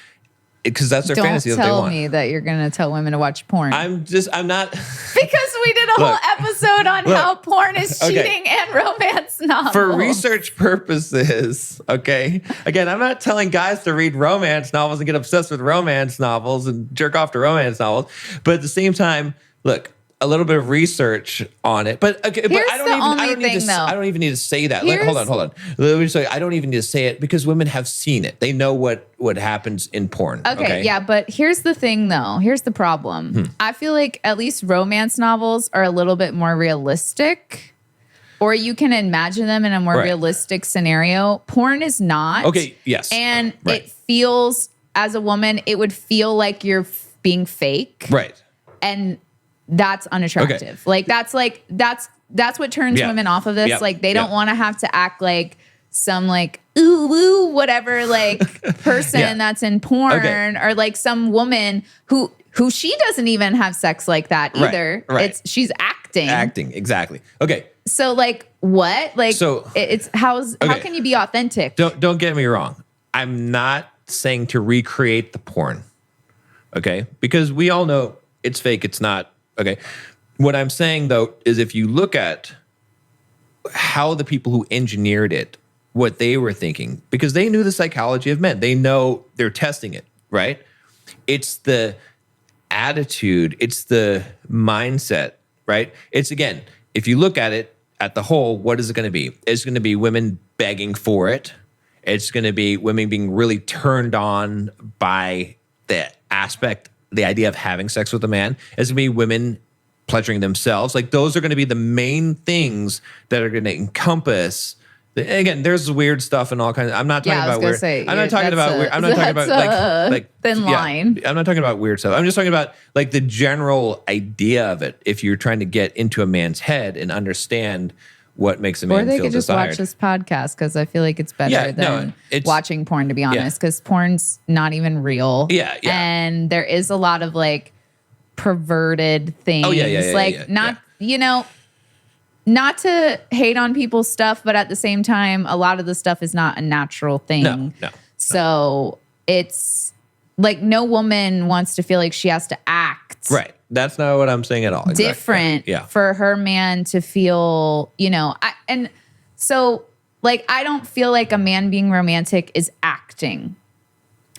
because that's their fantasy that they want. Don't tell me that you're going to tell women to watch porn. I'm not. Because we did a whole episode on how porn is cheating and romance novels. For research purposes, okay? Again, I'm not telling guys to read romance novels and get obsessed with romance novels and jerk off to romance novels. But at the same time, look, a little bit of research on it. But okay, but I don't even need to say that. Like, hold on. Let me say, I don't even need to say it because women have seen it. They know what happens in porn. Okay, yeah, but here's the thing though. Here's the problem. I feel like at least romance novels are a little bit more realistic, or you can imagine them in a more realistic scenario. Porn is not. Okay, yes. And it feels, as a woman, it would feel like you're being fake. Right. And that's unattractive. Okay. That's what turns women off of this. Yep. Like, they don't want to have to act like some like ooh woo whatever like person that's in porn, or like some woman who she doesn't even have sex like that either. Right. She's acting. Acting, exactly. Okay. So like what? Like, so it's how can you be authentic? Don't get me wrong. I'm not saying to recreate the porn. Okay? Because we all know it's fake, it's not. Okay. What I'm saying, though, is if you look at how the people who engineered it, what they were thinking, because they knew the psychology of men. They know they're testing it, right? It's the attitude. It's the mindset, right? It's, again, if you look at it at the whole, what is it going to be? It's going to be women begging for it. It's going to be women being really turned on by the aspect, the idea of having sex with a man. It's going to be women pleasuring themselves. Like, those are going to be the main things that are going to encompass. Again, there's weird stuff and all kinds of, I'm not talking about weird. I'm not talking about weird. I'm not talking about like thin line. I'm not talking about weird stuff. I'm just talking about like the general idea of it. If you're trying to get into a man's head and understand what makes a man feel desired. Or they could just watch this podcast, because I feel like it's better than watching porn, to be honest, because porn's not even real. Yeah. And there is a lot of like perverted things. Not to hate on people's stuff, but at the same time, a lot of the stuff is not a natural thing. So it's like, no woman wants to feel like she has to act. Right. That's not what I'm saying at all. Different for her man to feel, and so like, I don't feel like a man being romantic is acting.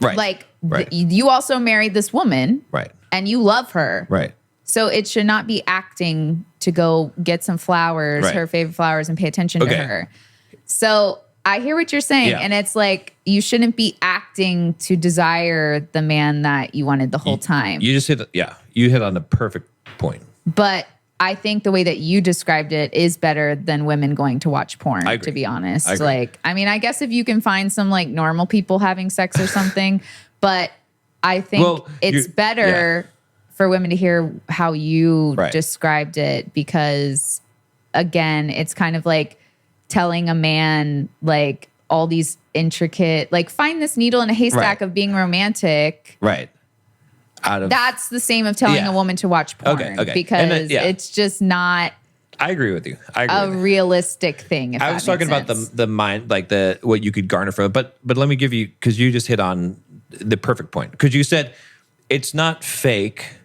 Right. Like, you also married this woman. Right. And you love her. Right. So it should not be acting to go get some flowers, her favorite flowers, and pay attention to her. So I hear what you're saying. And it's like, you shouldn't be acting to desire the man that you wanted the whole time. You just you hit on the perfect point. But I think the way that you described it is better than women going to watch porn, to be honest. I mean, I guess if you can find some like normal people having sex or something, but I think it's better for women to hear how you described it, because again, it's kind of like telling a man like all these intricate, like, find this needle in a haystack of being romantic. Right. That's the same of telling a woman to watch porn. Because it's just not I agree with you. a realistic thing. If I was talking about the mind, like what you could garner from it. But let me give you, because you just hit on the perfect point. Because you said it's not fake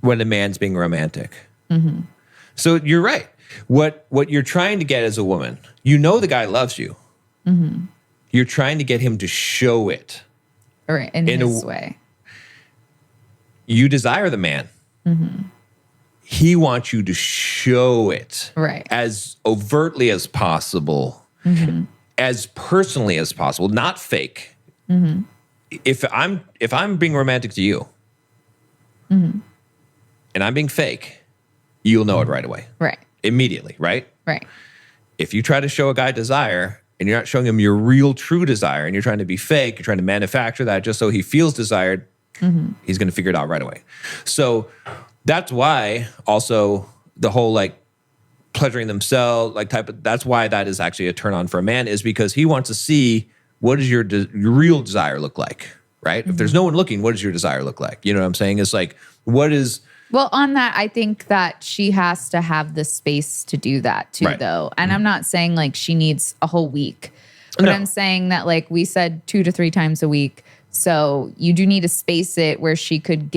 when a man's being romantic. Mm-hmm. So you're right. What you're trying to get as a woman, you know the guy loves you. Mm-hmm. You're trying to get him to show it. Right, in his way. You desire the man. Mm-hmm. He wants you to show it as overtly as possible, as personally as possible, not fake. Mm-hmm. If I'm being romantic to you, and I'm being fake, you'll know it right away, right? Immediately, right? Right. If you try to show a guy desire and you're not showing him your real, true desire, and you're trying to be fake, you're trying to manufacture that just so he feels desired, he's going to figure it out right away. So that's why also the whole like pleasuring themselves, like that's why that is actually a turn on for a man, is because he wants to see what does your real desire look like, right? If there's no one looking, what does your desire look like? You know what I'm saying? It's like, what is... Well, on that, I think that she has to have the space to do that too, though. And I'm not saying like she needs a whole week, but I'm saying that like we said 2 to 3 times a week. So you do need to space it where she could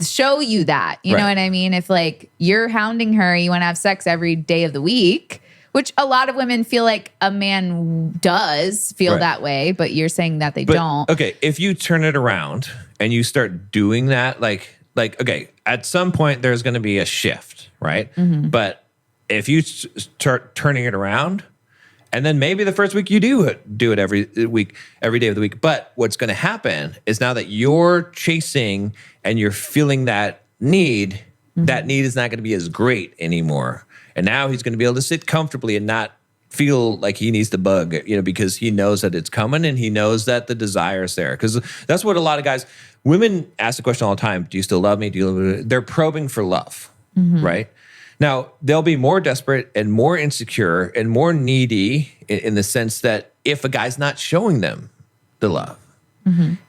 show you that, you know what I mean? If like you're hounding her, you want to have sex every day of the week, which a lot of women feel like a man does feel that way, but you're saying that they don't. Okay, if you turn it around and you start doing that, like okay, at some point there's going to be a shift, right? Mm-hmm. But if you start turning it around, and then maybe the first week you do it every week, every day of the week. But what's going to happen is now that you're chasing and you're feeling that need, that need is not going to be as great anymore. And now he's going to be able to sit comfortably and not feel like he needs to bug, because he knows that it's coming and he knows that the desire is there. Because that's what a lot of guys, women ask the question all the time, do you still love me? They're probing for love, right? Now, they'll be more desperate and more insecure and more needy in the sense that if a guy's not showing them the love,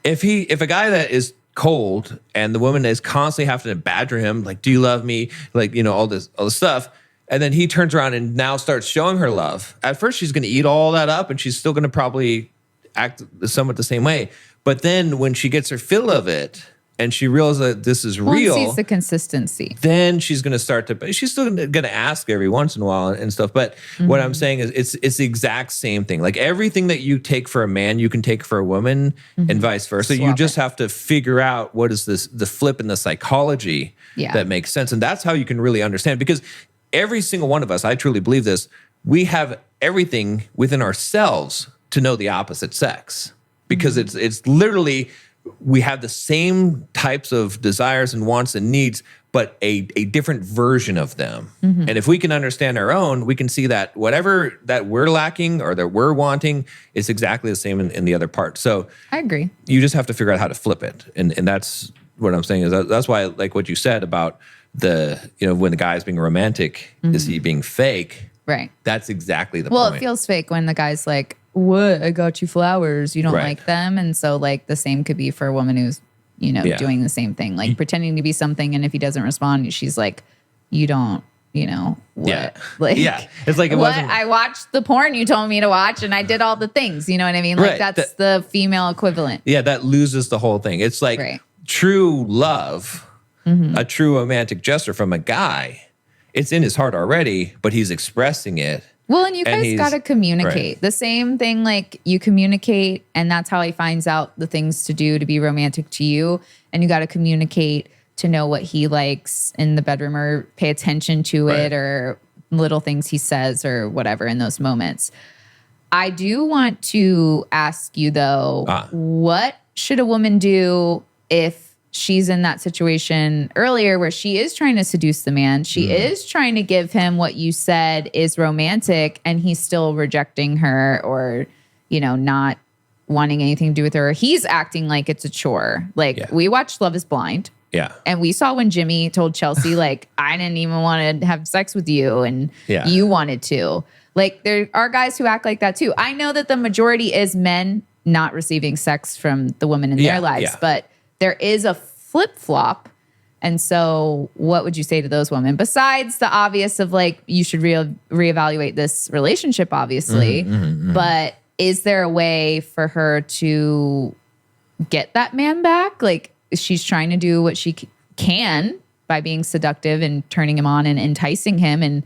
if a guy that is cold and the woman is constantly having to badger him, like, do you love me? Like, all this stuff. And then he turns around and now starts showing her love. At first, she's going to eat all that up and she's still going to probably act somewhat the same way. But then when she gets her fill of it, and she realizes that this is real, sees the consistency. Then she's going to start to. She's still going to ask every once in a while and stuff. But what I'm saying is, it's the exact same thing. Like everything that you take for a man, you can take for a woman, and vice versa. You just have to figure out what is the flip in the psychology that makes sense, and that's how you can really understand. Because every single one of us, I truly believe this, we have everything within ourselves to know the opposite sex, because it's literally. We have the same types of desires and wants and needs, but a different version of them. And if we can understand our own, we can see that whatever that we're lacking or that we're wanting is exactly the same in the other part. So I agree. You just have to figure out how to flip it. And that's what I'm saying is that's why, like what you said about when the guy's being romantic, is he being fake? Right. That's exactly the point. Well, it feels fake when the guy's like, what? I got you flowers. You don't like them. And so like the same could be for a woman who's, doing the same thing, like pretending to be something. And if he doesn't respond, she's like, you don't, what? Yeah. Like, it's like, I watched the porn you told me to watch and I did all the things, you know what I mean? Like that's the female equivalent. Yeah. That loses the whole thing. It's like true love, a true romantic gesture from a guy. It's in his heart already, but he's expressing it. Well, and you guys got to communicate. The same thing, like you communicate, and that's how he finds out the things to do to be romantic to you. And you got to communicate to know what he likes in the bedroom or pay attention to it or little things he says or whatever in those moments. I do want to ask you, though, what should a woman do if she's in that situation earlier where she is trying to seduce the man. She is trying to give him what you said is romantic and he's still rejecting her or, not wanting anything to do with her. He's acting like it's a chore. Like we watched Love is Blind. Yeah. And we saw when Jimmy told Chelsea, like, I didn't even want to have sex with you and you wanted to. Like there are guys who act like that too. I know that the majority is men not receiving sex from the woman in their lives, but there is a flip-flop And so what would you say to those women besides the obvious of like, you should reevaluate this relationship, obviously, but is there a way for her to get that man back? Like she's trying to do what she can by being seductive and turning him on and enticing him and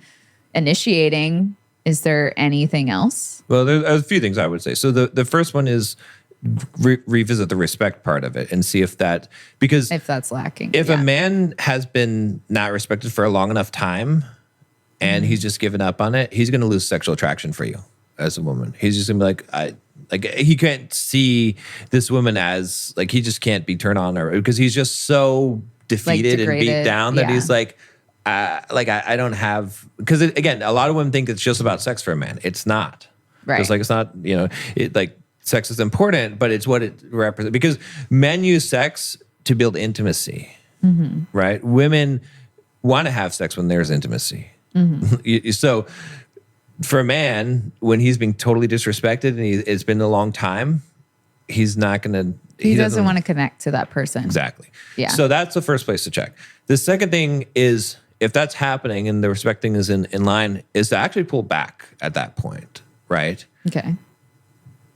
initiating. Is there anything else? Well, there's a few things I would say. So the first one is revisit the respect part of it and see if that, because if that's lacking, if a man has been not respected for a long enough time and he's just given up on it, he's going to lose sexual attraction for you as a woman. He's just going to be like, he can't see this woman as like, he just can't be turned on her because he's just so defeated and beat down that he's like, I don't have, because again, a lot of women think it's just about sex for a man. It's not. Right. It's like, it's not, sex is important, but it's what it represents. Because men use sex to build intimacy, right? Women want to have sex when there's intimacy. So for a man, when he's being totally disrespected and it's been a long time, he's not going to... He doesn't want to connect to that person. Exactly. Yeah. So that's the first place to check. The second thing is, if that's happening and the respecting is in line, is to actually pull back at that point, right? Okay.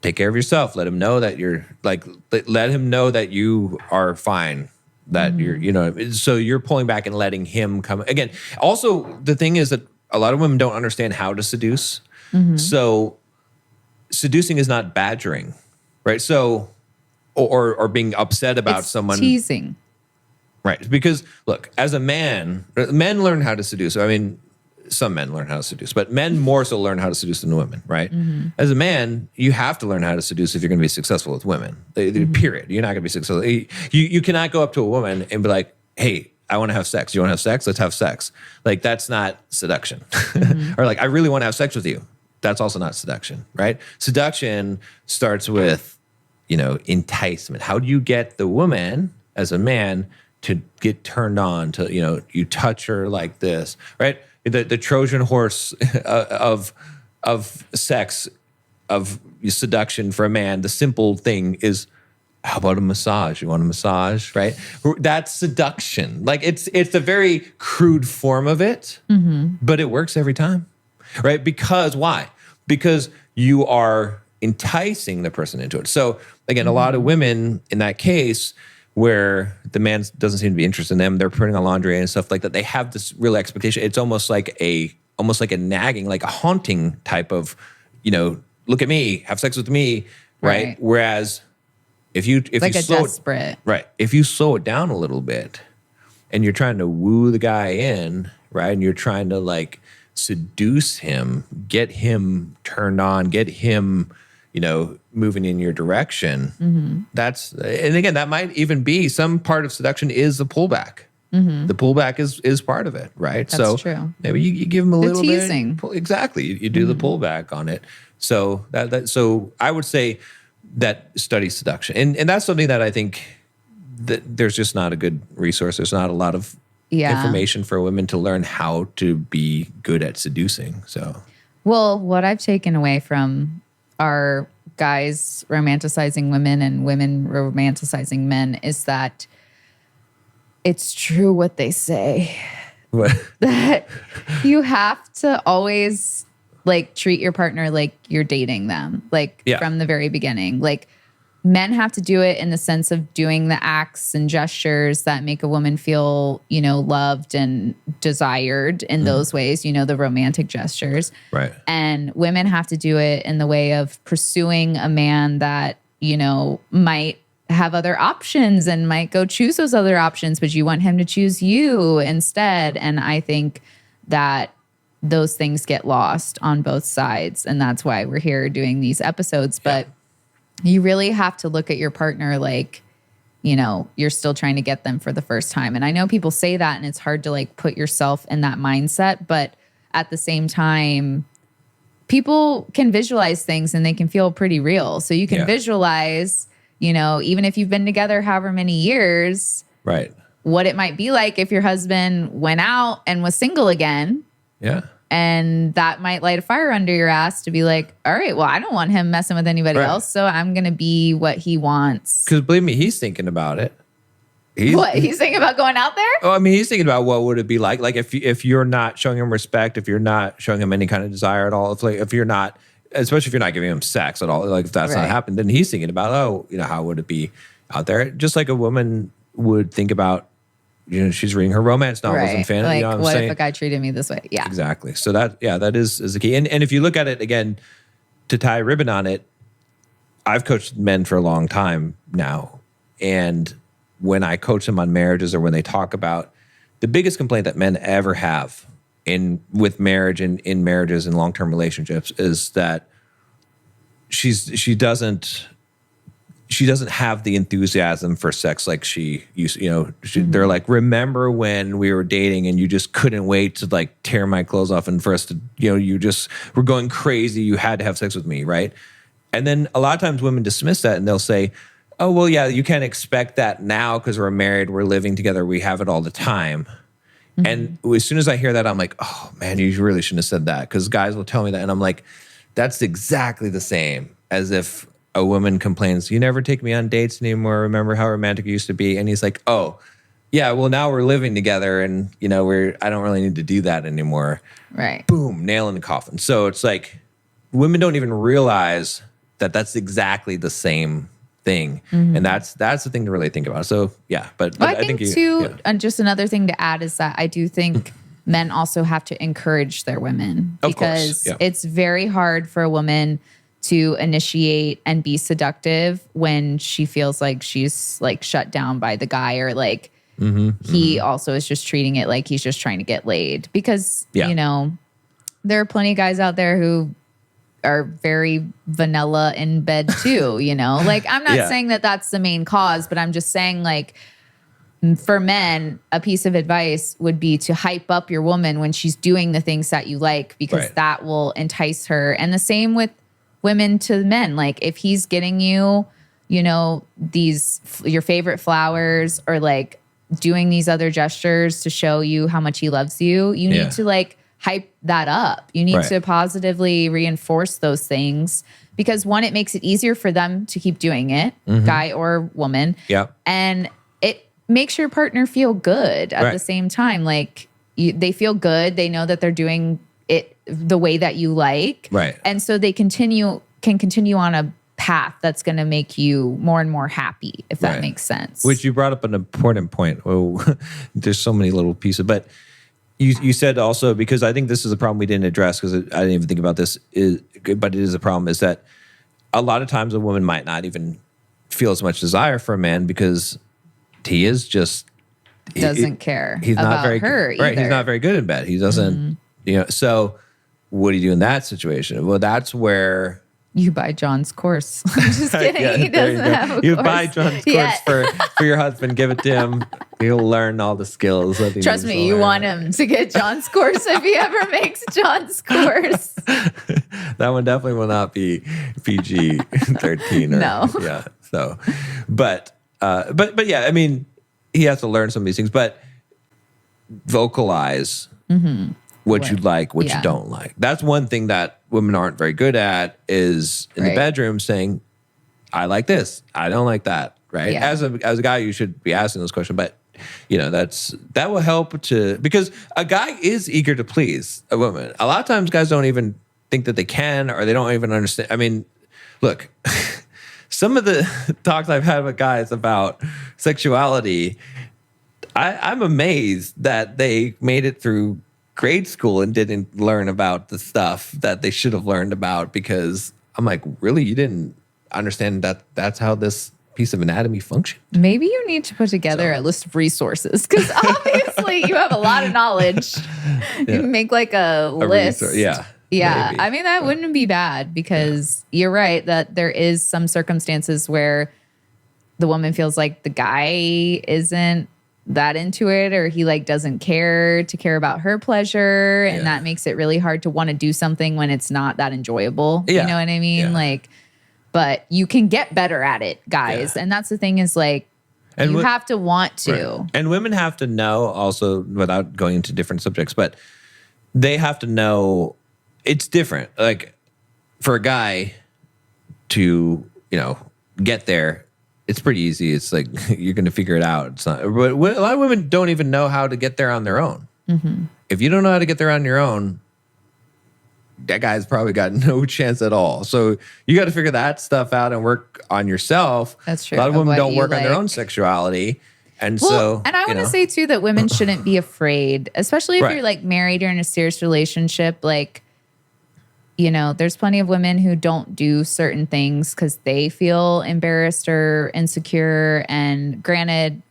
Take care of yourself. Let him know that you're let him know that you are fine, that you're, so you're pulling back and letting him come. Again, also the thing is that a lot of women don't understand how to seduce. So seducing is not badgering, right? So, or being upset about someone. Teasing. Right. Because look, as a man, men learn how to seduce. I mean, some men learn how to seduce, but men more so learn how to seduce than women, right? As a man, you have to learn how to seduce if you're going to be successful with women. Period. You're not going to be successful. You cannot go up to a woman and be like, hey, I want to have sex. You want to have sex? Let's have sex. Like, that's not seduction. Or like, I really want to have sex with you. That's also not seduction, right? Seduction starts with, enticement. How do you get the woman as a man to get turned on to, you touch her like this, right? The Trojan horse of sex, of seduction for a man, the simple thing is, how about a massage? You want a massage, right? That's seduction. Like it's a very crude form of it, but it works every time, right? Because why? Because you are enticing the person into it. So again, a lot of women in that case, where the man doesn't seem to be interested in them, they're putting on laundry and stuff like that. They have this real expectation. It's almost like a nagging, like a haunting type of, look at me, have sex with me, right? Whereas if you slow desperate, right, if you slow it down a little bit, and you're trying to woo the guy in, right, and you're trying to like seduce him, get him turned on, get him, moving in your direction. And again, that might even be some part of seduction is the pullback. The pullback is part of it, right? That's true. Maybe you give him a little teasing. bit. Exactly. You do the pullback on it. So so I would say that study seduction. And that's something that I think that there's just not a good resource. There's not a lot of information for women to learn how to be good at seducing. So, well, what I've taken away from our guys romanticizing women and women romanticizing men is that it's true what they say. What? That you have to always like treat your partner like you're dating them, like from the very beginning. Like men have to do it in the sense of doing the acts and gestures that make a woman feel, loved and desired in those ways, the romantic gestures. Right. And women have to do it in the way of pursuing a man that, might have other options and might go choose those other options, but you want him to choose you instead. And I think that those things get lost on both sides. And that's why we're here doing these episodes. But you really have to look at your partner like, you're still trying to get them for the first time. And I know people say that and it's hard to like put yourself in that mindset. But at the same time, people can visualize things and they can feel pretty real. So you can visualize, even if you've been together however many years, right, what it might be like if your husband went out and was single again. Yeah. And that might light a fire under your ass to be like, all right, well, I don't want him messing with anybody else, so I'm going to be what he wants. Because believe me, he's thinking about it. What? He's thinking about going out there? Oh, I mean, he's thinking about what would it be like if you're not showing him respect, if you're not showing him any kind of desire at all, if you're not, especially if you're not giving him sex at all, like if that's not happening, then he's thinking about, how would it be out there? Just like a woman would think about, she's reading her romance novels and fantasy. Like, you know what I'm what saying? if a guy treated me this way? Yeah, exactly. So that is the key. And if you look at it again, to tie a ribbon on it, I've coached men for a long time now, and when I coach them on marriages or when they talk about the biggest complaint that men ever have with marriage and in marriages and long-term relationships is that she doesn't have the enthusiasm for sex like she used. They're like, remember when we were dating and you just couldn't wait to like tear my clothes off and for us to, you just were going crazy. You had to have sex with me, right? And then a lot of times women dismiss that and they'll say, oh, well, yeah, you can't expect that now because we're married, we're living together, we have it all the time. Mm-hmm. And as soon as I hear that, I'm like, oh, man, you really shouldn't have said that, because guys will tell me that. And I'm like, that's exactly the same as if a woman complains, you never take me on dates anymore, remember how romantic it used to be? And he's like, oh, yeah, well, now we're living together and, I don't really need to do that anymore. Right. Boom, nail in the coffin. So it's like women don't even realize that that's exactly the same thing. Mm-hmm. And that's the thing to really think about. So yeah, but I think just another thing to add is that I do think men also have to encourage their women, because it's very hard for a woman to initiate and be seductive when she feels like she's like shut down by the guy, or like he also is just treating it like he's just trying to get laid, because there are plenty of guys out there who are very vanilla in bed too, like I'm not saying that that's the main cause, but I'm just saying, like, for men, a piece of advice would be to hype up your woman when she's doing the things that you like, because that will entice her. And the same with women to men. Like, if he's getting you, these your favorite flowers, or like doing these other gestures to show you how much he loves you, you need to like hype that up. You need to positively reinforce those things, because one, it makes it easier for them to keep doing it, guy or woman. Yeah. And it makes your partner feel good at the same time. Like, they feel good. They know that they're doing it the way that you like. Right. And so they can continue on a path that's going to make you more and more happy, if that makes sense. Which you brought up an important point. Oh, there's so many little pieces, but you said also, because I think this is a problem we didn't address, because I didn't even think about this, but it is a problem, is that a lot of times a woman might not even feel as much desire for a man because he is just doesn't care. He's about not very her good. Right. He's not very good in bed. He doesn't, so what do you do in that situation? Well, that's where you buy John's course. I'm just kidding. He doesn't have a course. You buy John's course for your husband. Give it to him. He'll learn all the skills. Trust me, you want him to get John's course if he ever makes John's course. That one definitely will not be PG-13. No. Yeah. So, but yeah, I mean, he has to learn some of these things, but vocalize what you like, what you don't like. That's one thing that women aren't very good at, is in the bedroom saying, I like this, I don't like that, right? Yeah. As a guy, you should be asking those questions, but that will help because a guy is eager to please a woman. A lot of times guys don't even think that they can, or they don't even understand. I mean, look, some of the talks I've had with guys about sexuality, I'm amazed that they made it through grade school and didn't learn about the stuff that they should have learned about, because I'm like, really? You didn't understand that that's how this piece of anatomy functions? Maybe you need to put together a list of resources, because obviously you have a lot of knowledge. You can make like a list. Yeah. Maybe. I mean, that wouldn't be bad, because you're right that there is some circumstances where the woman feels like the guy isn't that into it, or he like doesn't care about her pleasure, and that makes it really hard to want to do something when it's not that enjoyable. You know what I mean? Yeah. Like, but you can get better at it, guys. And that's the thing, is like, and you have to want to. Right. And women have to know also, without going into different subjects, but they have to know it's different. Like, for a guy to, get there, it's pretty easy. It's like you're going to figure it out. It's not. But a lot of women don't even know how to get there on their own. Mm-hmm. If you don't know how to get there on your own, that guy's probably got no chance at all. So you got to figure that stuff out and work on yourself. That's true. A lot of women don't work on their own sexuality. And and I want to say too that women shouldn't be afraid, especially if you're like married or in a serious relationship. Like, you know, there's plenty of women who don't do certain things because they feel embarrassed or insecure. And granted,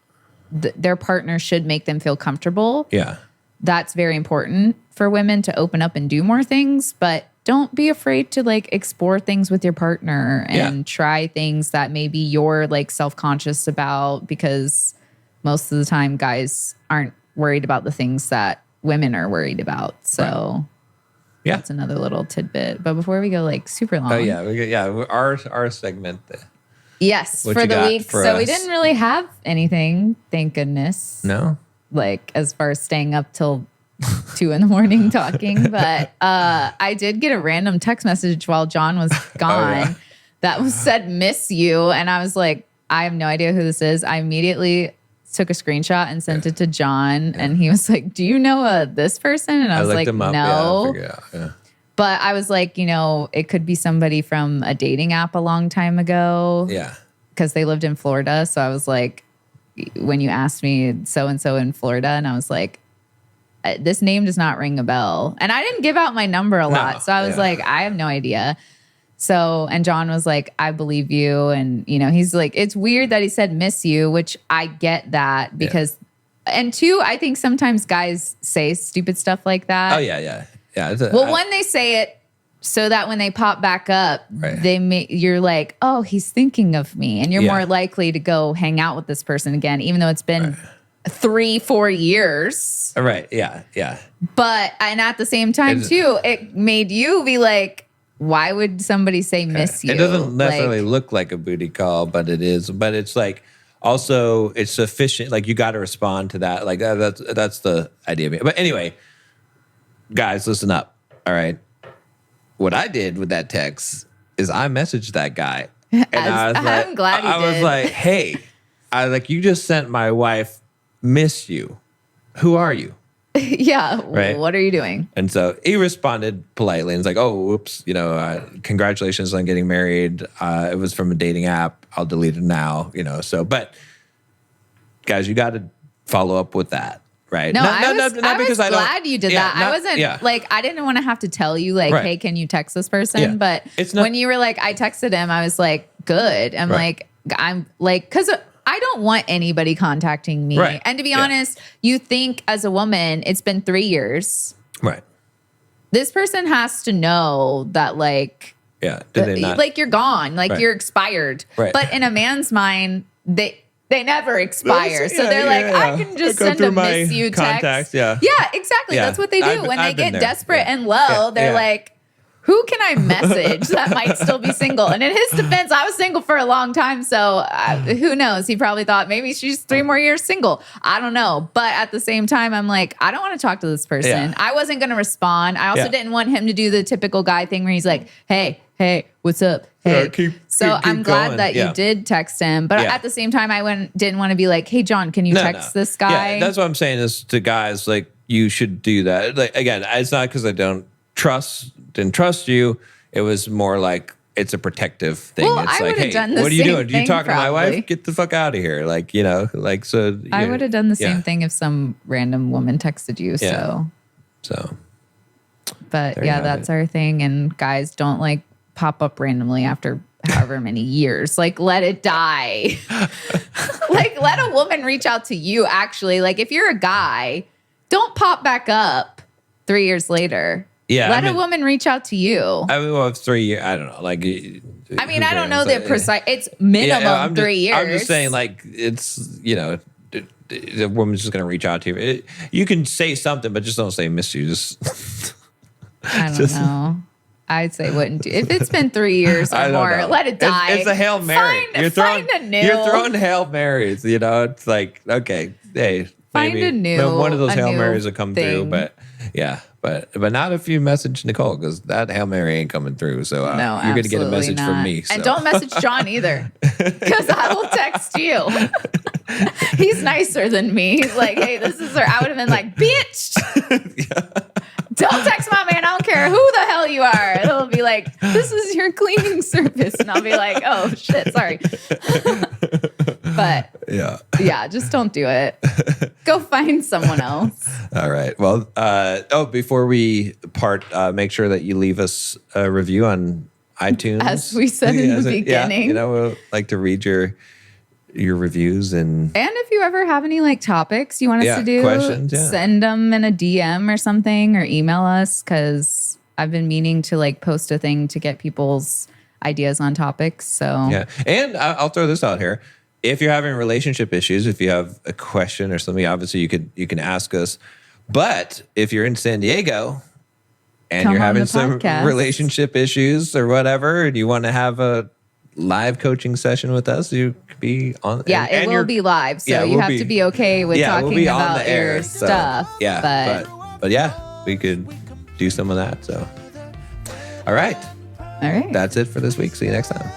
their partner should make them feel comfortable. Yeah. That's very important for women to open up and do more things, but don't be afraid to like explore things with your partner and try things that maybe you're like self-conscious about, because most of the time guys aren't worried about the things that women are worried about. So that's another little tidbit. But before we go like super long. Oh yeah. Our segment. Yes, for the week. So we didn't really have anything, thank goodness. No. Like as far as staying up till 2 a.m. talking, but I did get a random text message while John was gone that was said "miss you," and I was like, I have no idea who this is. I immediately took a screenshot and sent it to John, and he was like, "Do you know this person?" And I was like, "No." But I was like, you know, it could be somebody from a dating app a long time ago. Yeah, because they lived in Florida, so I was like, when you asked me so and so in Florida, and I was like, this name does not ring a bell. And I didn't give out my number a lot. So I was like, I have no idea. So, and John was like, I believe you. And, you know, he's like, it's weird that he said miss you, which I get that because, and two, I think sometimes guys say stupid stuff like that. Oh, yeah. When they say it so that when they pop back up, you're like, oh, he's thinking of me. And you're more likely to go hang out with this person again, even though it's been 3-4 years. Right. Yeah. But, and at the same time too, it made you be like, why would somebody say miss you? It doesn't necessarily look like a booty call, but it is. But it's like, also it's sufficient. Like you got to respond to that. Like that's the idea of it. But anyway, guys, listen up. All right. What I did with that text is I messaged that guy. And I'm glad you did. I was like, hey, you just sent my wife miss you. Who are you? Yeah. Right? What are you doing? And so he responded politely and was like, oh, whoops, you know, congratulations on getting married. It was from a dating app. I'll delete it now, you know. So, but guys, you got to follow up with that. Right. No, I was glad you did that. I wasn't like, I didn't want to have to tell you like, hey, can you text this person? Yeah. But when you were like, I texted him, I was like, good. I'm like, because I don't want anybody contacting me. Right. And to be honest, you think as a woman, it's been 3 years. Right. This person has to know that like, like you're gone, like you're expired. Right. But in a man's mind, they never expire. So they're like, I can just send a miss you text. Yeah, exactly. That's what they do. When they get desperate and low, they're like, who can I message that might still be single? And in his defense, I was single for a long time. So who knows? He probably thought maybe she's 3 more years single. I don't know. But at the same time, I'm like, I don't want to talk to this person. Yeah. I wasn't going to respond. I also didn't want him to do the typical guy thing where he's like, hey, what's up? Hey. Keep I'm glad that you did text him. But at the same time, I didn't want to be like, hey, John, can you text this guy? Yeah, that's what I'm saying is to guys, like, you should do that. Like, again, it's not because I didn't trust you. It was more like it's a protective thing. Well, it's I like, hey, what are you doing? Do you talk to my wife? Get the fuck out of here. Like, you know, like, so. I would have done the same thing if some random woman texted you. So. But that's our thing. And guys don't like pop up randomly after however many years. Like, let it die. Like, let a woman reach out to you, actually. Like, if you're a guy, don't pop back up 3 years later. Yeah, let a woman reach out to you. I mean, well, 3 years. I don't know. Like, I mean, I don't know the precise. It's minimum 3 years. I'm just saying, like, it's, you know, the woman's just gonna reach out to you. You can say something, but just don't say "miss you." Just I don't know. I'd say wouldn't do. If it's been 3 years or more, let it die. It's a Hail Mary. You're throwing Hail Marys. You know, it's like, okay, hey, find maybe a new one of those Hail Marys will come through. But But not if you message Nicole, because that Hail Mary ain't coming through. So No, you're going to get a message not. from me. So. And don't message John either, because I will text you. He's nicer than me. He's like, hey, this is her. I would have been like, bitch. Don't text my man. I don't care who the hell you are. It'll be like, this is your cleaning service. And I'll be like, oh, shit, sorry. But yeah, just don't do it. Go find someone else. All right. Well, before we part, make sure that you leave us a review on iTunes. As we said in the beginning. Yeah, we'd like to read your reviews and if you ever have any like topics you want us to do, questions, send them in a DM or something, or email us, because I've been meaning to like post a thing to get people's ideas on topics. So yeah, and I'll throw this out here: if you're having relationship issues, if you have a question or something, obviously you can ask us. But if you're in San Diego and Come you're on having the some podcast. relationship issues or whatever, and you want to have a live coaching session with us, you could be on. Yeah, it will be live, so you have to be okay with talking about your stuff. Yeah, but yeah, we could do some of that. So, all right, that's it for this week. See you next time.